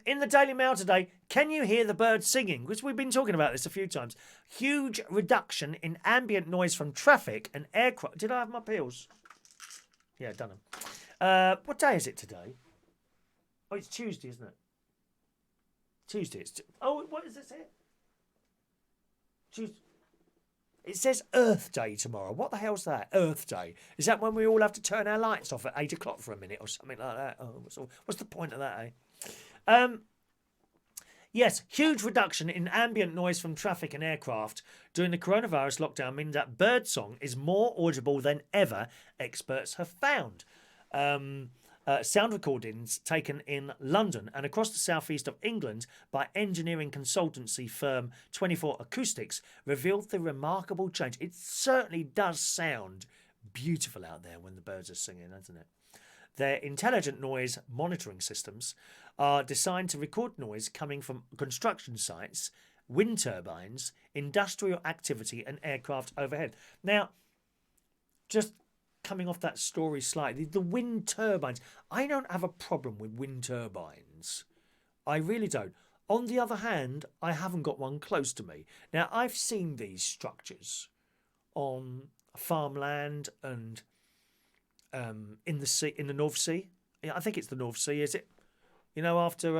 In the Daily Mail today, can you hear the birds singing? Because we've been talking about this a few times. Huge reduction in ambient noise from traffic and aircraft. Did I have my pills? Yeah, done them. What day is it today? Oh, it's Tuesday, isn't it? Tuesday. What does it say? Tuesday. It says Earth Day tomorrow. What the hell's that? Earth Day. Is that when we all have to turn our lights off at 8 o'clock for a minute or something like that? Oh, what's the point of that, eh? Yes, huge reduction in ambient noise from traffic and aircraft during the coronavirus lockdown means that birdsong is more audible than ever, experts have found. Sound recordings taken in London and across the southeast of England by engineering consultancy firm 24 Acoustics revealed the remarkable change. It certainly does sound beautiful out there when the birds are singing, doesn't it? Their intelligent noise monitoring systems are designed to record noise coming from construction sites, wind turbines, industrial activity and aircraft overhead. Now, just coming off that story slightly, the wind turbines. I don't have a problem with wind turbines. I really don't. On the other hand, I haven't got one close to me. Now, I've seen these structures on farmland and in the sea, in the North Sea. Yeah, I think it's the North Sea, is it? You know, after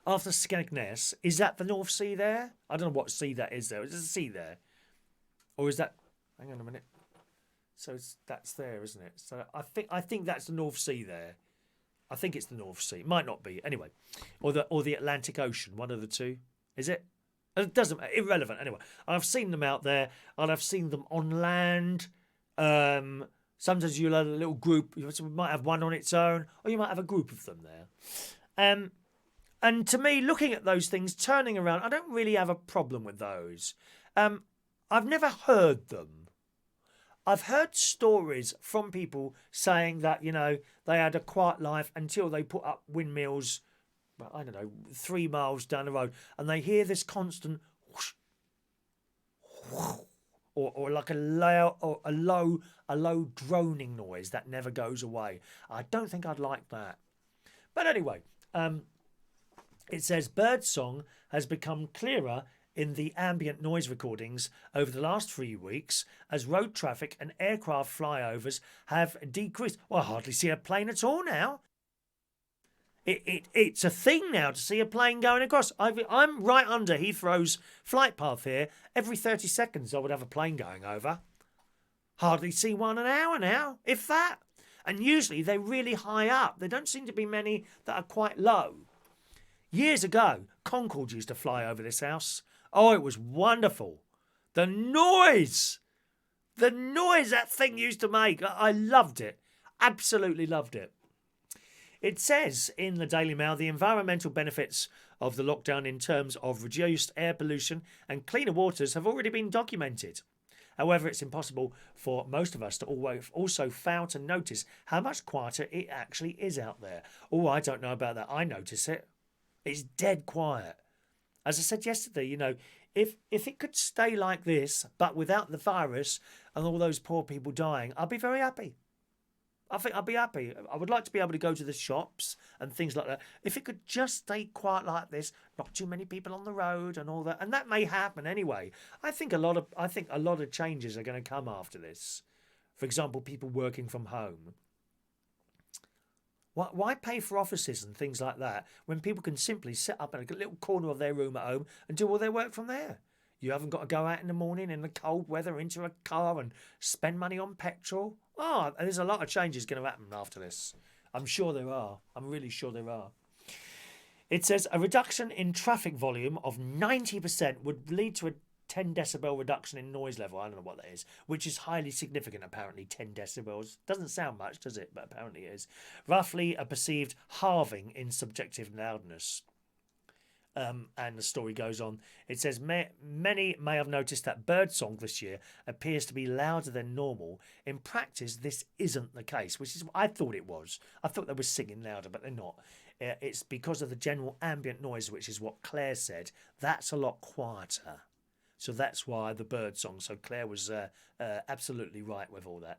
Skegness, is that the North Sea there? I don't know what sea that is there. Is there a sea there? Or is that... Hang on a minute. So that's there, isn't it? So I think that's the North Sea there. I think it's the North Sea. It might not be. Anyway. Or the Atlantic Ocean, one of the two. Is it? It doesn't matter. Irrelevant. Anyway. I've seen them out there and I've seen them on land. Sometimes you'll have a little group. You might have one on its own or you might have a group of them there. And to me, looking at those things, turning around, I don't really have a problem with those. I've never heard them. I've heard stories from people saying that, you know, they had a quiet life until they put up windmills, I don't know, 3 miles down the road, and they hear this constant whoosh, whoosh, or like a low droning noise that never goes away. I don't think I'd like that. But anyway, it says birdsong has become clearer in the ambient noise recordings over the last 3 weeks as road traffic and aircraft flyovers have decreased. Well, I hardly see a plane at all now. It's a thing now to see a plane going across. I'm right under Heathrow's flight path here. Every 30 seconds I would have a plane going over. Hardly see one an hour now, if that. And usually they're really high up. There don't seem to be many that are quite low. Years ago, Concorde used to fly over this house. Oh, it was wonderful. The noise that thing used to make. I loved it. Absolutely loved it. It says in the Daily Mail the environmental benefits of the lockdown in terms of reduced air pollution and cleaner waters have already been documented. However, it's impossible for most of us to also fail to notice how much quieter it actually is out there. Oh, I don't know about that. I notice it. It's dead quiet. As I said yesterday, you know, if it could stay like this, but without the virus and all those poor people dying, I'd be very happy. I think I'd be happy. I would like to be able to go to the shops and things like that. If it could just stay quiet like this, not too many people on the road and all that, and that may happen anyway. I think a lot of changes are going to come after this. For example, people working from home. Why pay for offices and things like that when people can simply sit up in a little corner of their room at home and do all their work from there? You haven't got to go out in the morning in the cold weather into a car and spend money on petrol. Oh, there's a lot of changes going to happen after this. I'm sure there are. I'm really sure there are. It says a reduction in traffic volume of 90% would lead to a 10 decibel reduction in noise level. I don't know what that is, which is highly significant, apparently. 10 decibels. Doesn't sound much, does it? But apparently it is. Roughly a perceived halving in subjective loudness. And the story goes on. It says many may have noticed that birdsong this year appears to be louder than normal. In practice, this isn't the case, which is what I thought it was. I thought they were singing louder, but they're not. It's because of the general ambient noise, which is what Claire said. That's a lot quieter. So that's why the birdsong. So Claire was absolutely right with all that.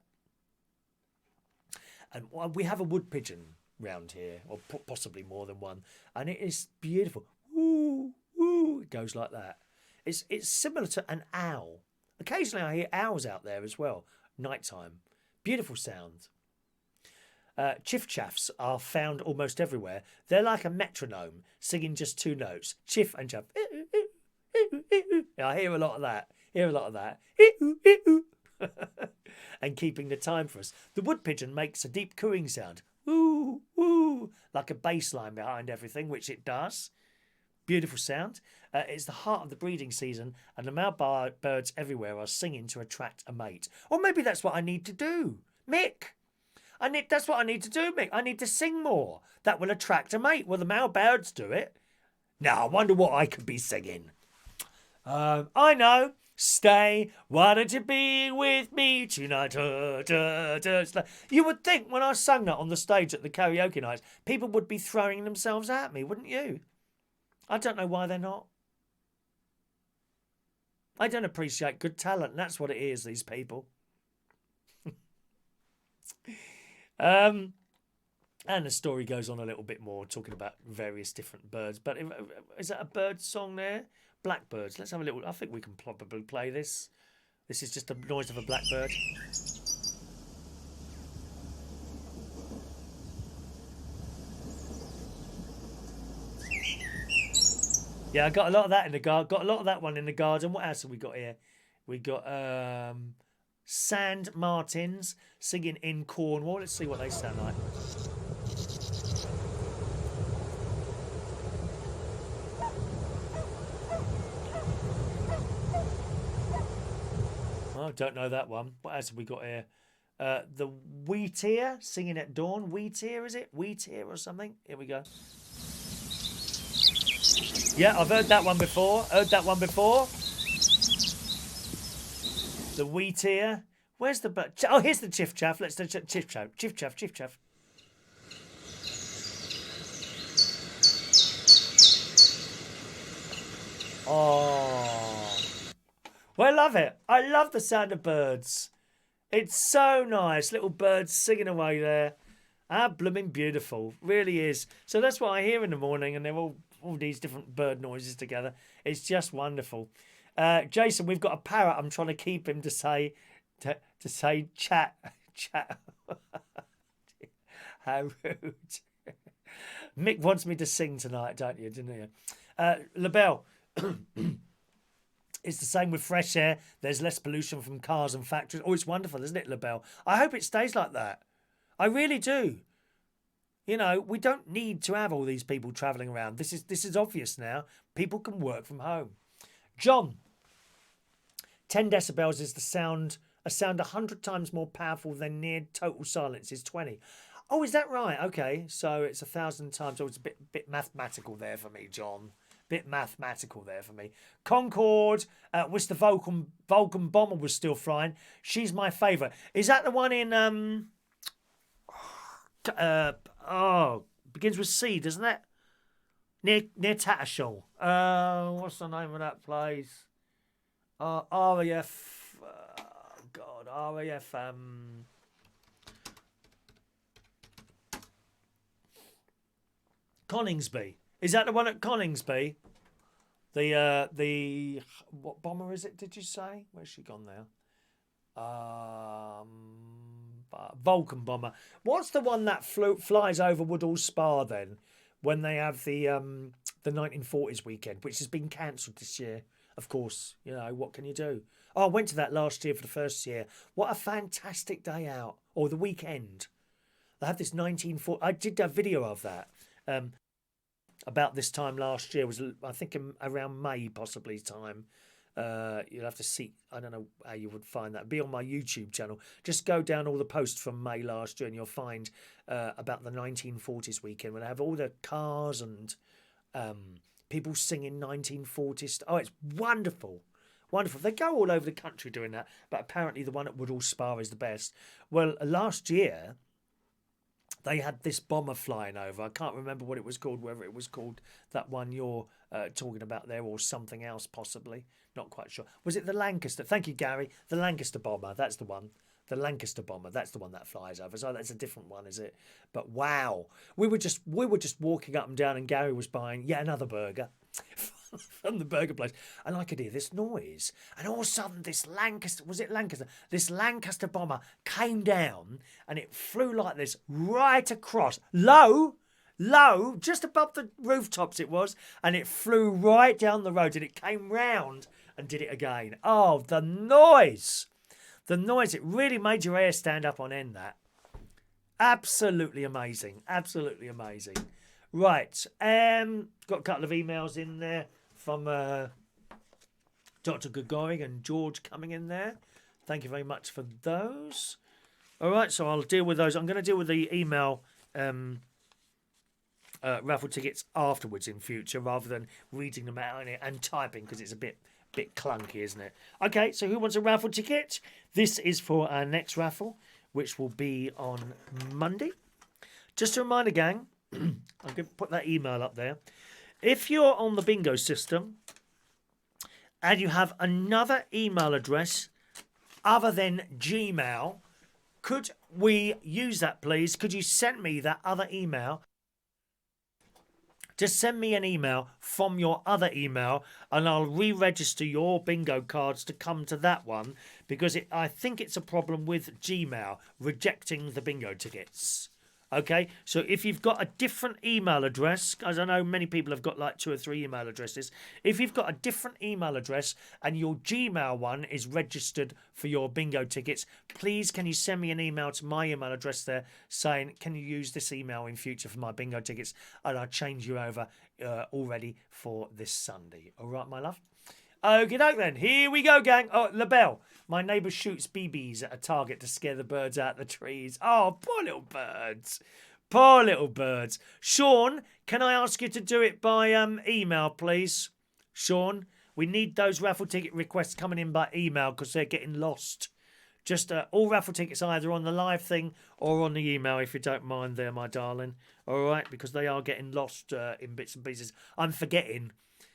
And we have a wood pigeon round here, or possibly more than one, and it is beautiful. Woo, woo, it goes like that. It's similar to an owl. Occasionally I hear owls out there as well, nighttime. Beautiful sound. Chiff-chaffs are found almost everywhere. They're like a metronome, singing just two notes. Chiff and chaff. I hear a lot of that. And keeping the time for us. The wood pigeon makes a deep cooing sound. Woo, woo, like a bass line behind everything, which it does. Beautiful sound. It's the heart of the breeding season, and the male birds everywhere are singing to attract a mate. Or maybe that's what I need to do, Mick. That's what I need to do, Mick. I need to sing more. That will attract a mate. Well, the male birds do it. Now, I wonder what I could be singing. I know. Stay, why don't you be with me tonight? You would think when I sang that on the stage at the karaoke nights, people would be throwing themselves at me, wouldn't you? I don't know why they're not. I don't appreciate good talent. That's what it is, these people. And the story goes on a little bit more, talking about various different birds. But is that a bird song there? Blackbirds. Let's have a little. I think we can probably play this. This is just the noise of a blackbird. Yeah, I got a lot of that in the garden. Got a lot of that one in the garden. What else have we got here? We got sand martins singing in Cornwall. Let's see what they sound like. Oh, don't know that one. What else have we got here? The wheatear singing at dawn. Wheatear, is it? Wheatear or something? Here we go. Yeah, I've heard that one before. The wheatear. Where's the bird? Oh, here's the chiff-chaff. Let's do chiff-chaff. Chiff-chaff, chiff-chaff. Oh. Well, I love it. I love the sound of birds. It's so nice. Little birds singing away there. Blooming beautiful. Really is. So that's what I hear in the morning, and they're all these different bird noises together. It's just wonderful. Jason, we've got a parrot. I'm trying to keep him to say chat. How rude. Mick wants me to sing tonight, don't you? Didn't you? LaBelle. It's the same with fresh air. There's less pollution from cars and factories. Oh, it's wonderful, isn't it, LaBelle? I hope it stays like that. I really do. You know, we don't need to have all these people travelling around. This is obvious now. People can work from home. John, 10 decibels is a sound 100 times more powerful than near total silence is 20. Oh, is that right? Okay, so it's 1,000 times. Oh, it's a bit mathematical there for me, John. Bit mathematical there for me. Concorde, which the Vulcan bomber was still flying. She's my favourite. Is that the one in uh begins with C, doesn't it? Near Tattershall. What's the name of that place? RAF. God, RAF. Coningsby. Is that the one at Coningsby? The what bomber is it? Did you say? Where's she gone now? Vulcan bomber. What's the one that flies over Woodall Spa then? When they have the 1940s weekend, which has been cancelled this year. Of course, you know what can you do? Oh, I went to that last year for the first year. What a fantastic day out, or the weekend. They have this 1940. I did a video of that. About this time last year was, I think, around May possibly time. You'll have to see. I don't know how you would find that. Be on my YouTube channel. Just go down all the posts from May last year, and you'll find about the 1940s weekend when they have all the cars and people singing 1940s. Oh, it's wonderful, wonderful. They go all over the country doing that, but apparently the one at Woodall Spa is the best. Well, last year they had this bomber flying over. I can't remember what it was called, whether it was called that one you're talking about there or something else possibly. Not quite sure. Was it the Lancaster? Thank you, Gary. The Lancaster bomber. That's the one. The Lancaster bomber. That's the one that flies over. So that's a different one, is it? But wow. We were just walking up and down and Gary was buying yet another burger from the burger place. And I could hear this noise. And all of a sudden this Lancaster, was it Lancaster? This Lancaster bomber came down and it flew like this right across. Low, just above the rooftops it was. And it flew right down the road and it came round and did it again. Oh, the noise. The noise, it really made your hair stand up on end, that. Absolutely amazing. Absolutely amazing. Right. Got a couple of emails in there from Dr. Gregoric and George coming in there. Thank you very much for those. All right, so I'll deal with those. I'm going to deal with the email raffle tickets afterwards in future rather than reading them out and typing because it's a bit clunky, isn't it? Okay, so who wants a raffle ticket? This is for our next raffle, which will be on Monday. Just a reminder, gang, I'm going to put that email up there. If you're on the bingo system and you have another email address other than Gmail, could we use that, please? Could you send me that other email? Just send me an email from your other email and I'll re-register your bingo cards to come to that one because I think it's a problem with Gmail rejecting the bingo tickets. Okay, so if you've got a different email address, as I know many people have got like 2 or 3 email addresses, if you've got a different email address and your Gmail one is registered for your bingo tickets, please can you send me an email to my email address there saying, can you use this email in future for my bingo tickets? And I'll change you over already for this Sunday. All right, my love? Okie doke then, here we go, gang. Oh, LaBelle, my neighbour shoots BBs at a target to scare the birds out of the trees. Oh, poor little birds. Poor little birds. Sean, can I ask you to do it by email, please? Sean, we need those raffle ticket requests coming in by email because they're getting lost. Just all raffle tickets either on the live thing or on the email, if you don't mind there, my darling. All right, because they are getting lost in bits and pieces. I'm forgetting.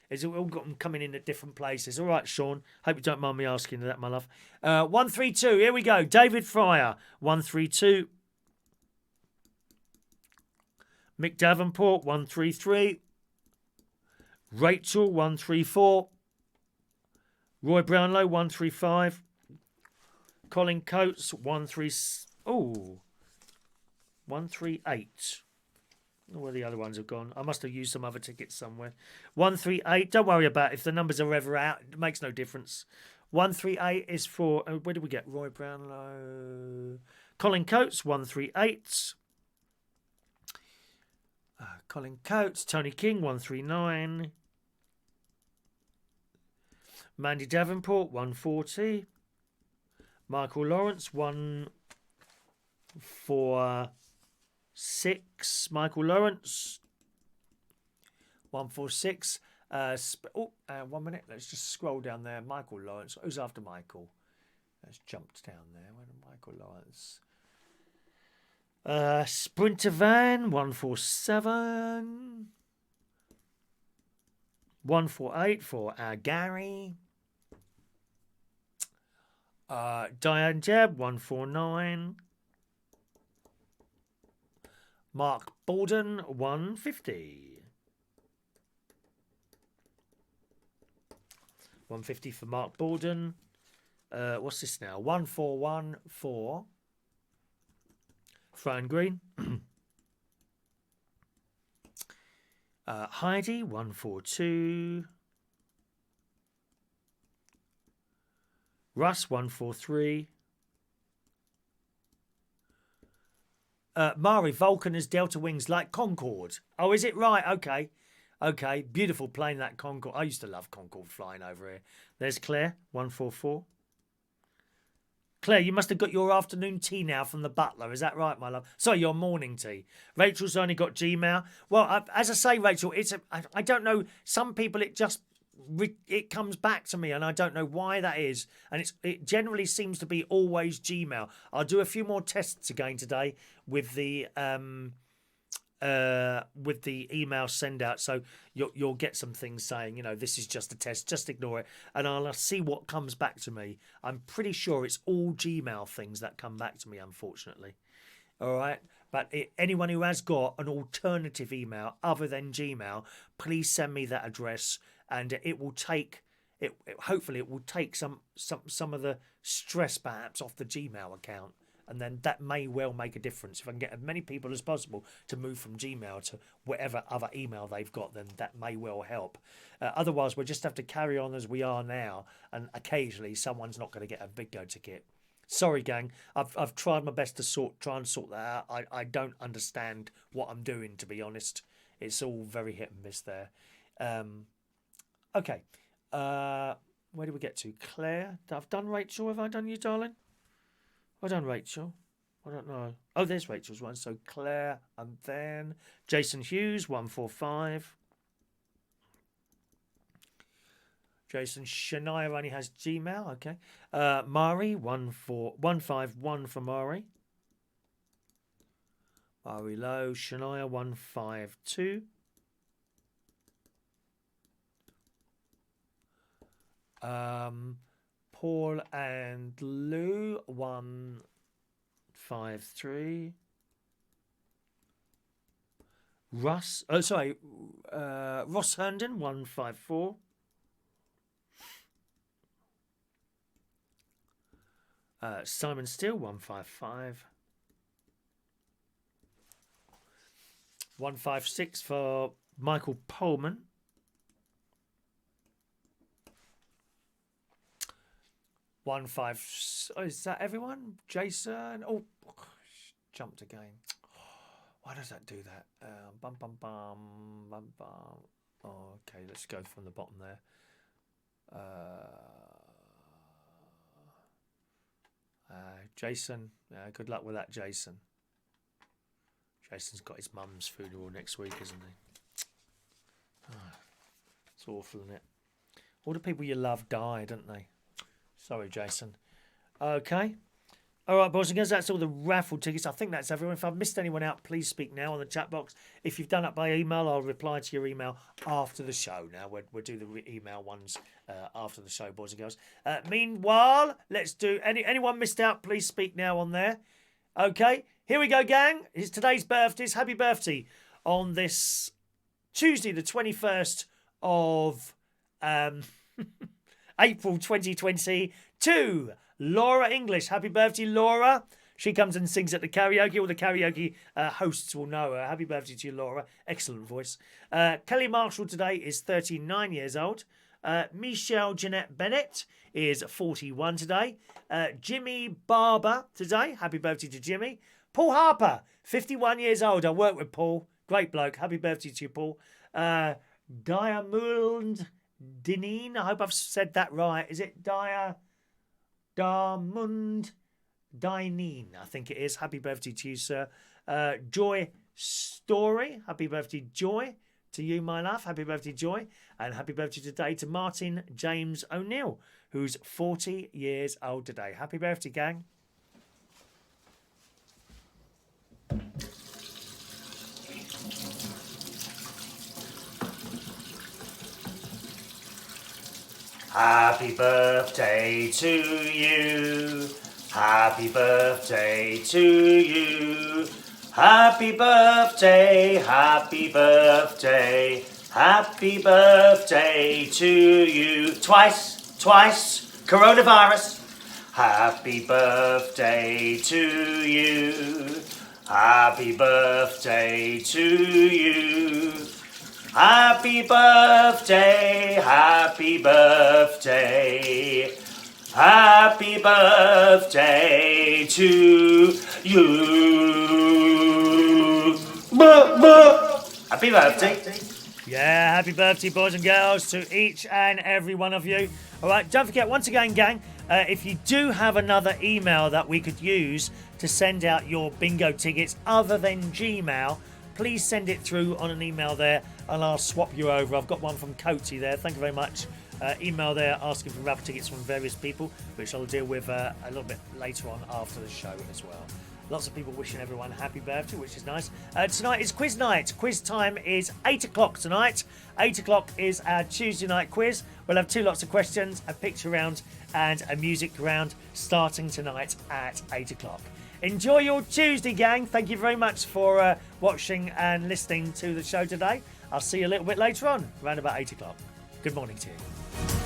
It's all got them coming in at different places. All right, Sean. Hope you don't mind me asking that, my love. 132. Here we go. David Fryer. 132. Mick Davenport. 133. Rachel. 134. Roy Brownlow. 135. Colin Coates. 138. Where the other ones have gone. I must have used some other tickets somewhere. 138. Don't worry about it. If the numbers are ever out, it makes no difference. 138 is for... where did we get? Roy Brownlow. Colin Coates, 138. Colin Coates. Tony King, 139. Mandy Davenport, 140. Michael Lawrence, 1 for... 146, Michael Lawrence. 146. 1 minute. Let's just scroll down there. Michael Lawrence. Who's after Michael? Let's jump down there. Where did Michael Lawrence? Sprinter Van. 147. 148 for Gary. Diane Jeb. 149. Mark Borden. 150. 150 for Mark Borden. What's this now? 141 for Fran Green. Heidi, 142. Russ, 143. Mari, Vulcan has Delta wings like Concorde. Oh, is it right? Okay. Okay, beautiful plane, that Concorde. I used to love Concorde flying over here. There's Claire, 144. Claire, you must have got your afternoon tea now from the butler. Is that right, my love? Sorry, your morning tea. Rachel's only got Gmail. Well, as I say, Rachel, I don't know. Some people, it comes back to me, and I don't know why that is. And it generally seems to be always Gmail. I'll do a few more tests again today with the email send out, so you'll get some things saying, you know, this is just a test, just ignore it, and I'll see what comes back to me. I'm pretty sure it's all Gmail things that come back to me, unfortunately. All right, but anyone who has got an alternative email other than Gmail, please send me that address, and it will take it. Hopefully, it will take some of the stress perhaps off the Gmail account. And then that may well make a difference. If I can get as many people as possible to move from Gmail to whatever other email they've got, then that may well help. Otherwise, we'll just have to carry on as we are now. And occasionally, someone's not going to get a bingo ticket. Sorry, gang. I've tried my best to try and sort that out. I don't understand what I'm doing, to be honest. It's all very hit and miss there. Okay. Where do we get to? Claire? I've done Rachel. Have I done you, darling? Well done, Rachel. I don't know. Oh, there's Rachel's one. So Claire and then Jason Hughes, 145. Jason Shania only has Gmail. Okay. Mari, 151 for Mari. Mari Low, Shania, 152. Paul and Lou, 153. Ross Herndon, 154. Simon Steele, 155. 156 for Michael Pullman. 15. Oh, is that everyone? Jason. Oh, jumped again. Why does that do that? Bum bum bum bum bum. Oh, okay, let's go from the bottom there. Jason. Good luck with that, Jason. Jason's got his mum's funeral next week, isn't he? Oh, it's awful, isn't it? All the people you love die, don't they? Sorry, Jason. Okay. All right, boys and girls, that's all the raffle tickets. I think that's everyone. If I've missed anyone out, please speak now on the chat box. If you've done it by email, I'll reply to your email after the show. Now, we'll do the email ones after the show, boys and girls. Meanwhile, let's do... Anyone missed out, please speak now on there. Okay, here we go, gang. It's today's birthdays. Happy birthday on this Tuesday, the 21st of... April 2020 to Laura English. Happy birthday, Laura. She comes and sings at the karaoke. All the karaoke hosts will know her. Happy birthday to you, Laura. Excellent voice. Kelly Marshall today is 39 years old. Michelle Jeanette Bennett is 41 today. Jimmy Barber today. Happy birthday to Jimmy. Paul Harper, 51 years old. I work with Paul. Great bloke. Happy birthday to you, Paul. Diamuid Dineen, I hope I've said that right. Is it Diamund Dineen? I think it is. Happy birthday to you, sir. Joy Story. Happy birthday, Joy. To you, my love. Happy birthday, Joy. And happy birthday today to Martin James O'Neill, who's 40 years old today. Happy birthday, gang. Happy birthday to you. Happy birthday to you. Happy birthday, happy birthday, happy birthday to you. Twice, coronavirus. Happy birthday to you. Happy birthday to you. Happy birthday, happy birthday, happy birthday to you. Happy birthday. Yeah, happy birthday, boys and girls, to each and every one of you. All right, don't forget, once again, gang, if you do have another email that we could use to send out your bingo tickets other than Gmail, please send it through on an email there and I'll swap you over. I've got one from Coty there. Thank you very much. Email there asking for raffle tickets from various people, which I'll deal with a little bit later on after the show as well. Lots of people wishing everyone happy birthday, which is nice. Tonight is quiz night. Quiz time is 8 o'clock tonight. 8 o'clock is our Tuesday night quiz. We'll have 2 lots of questions, a picture round and a music round starting tonight at 8 o'clock. Enjoy your Tuesday, gang. Thank you very much for watching and listening to the show today. I'll see you a little bit later on, around about 8 o'clock. Good morning to you.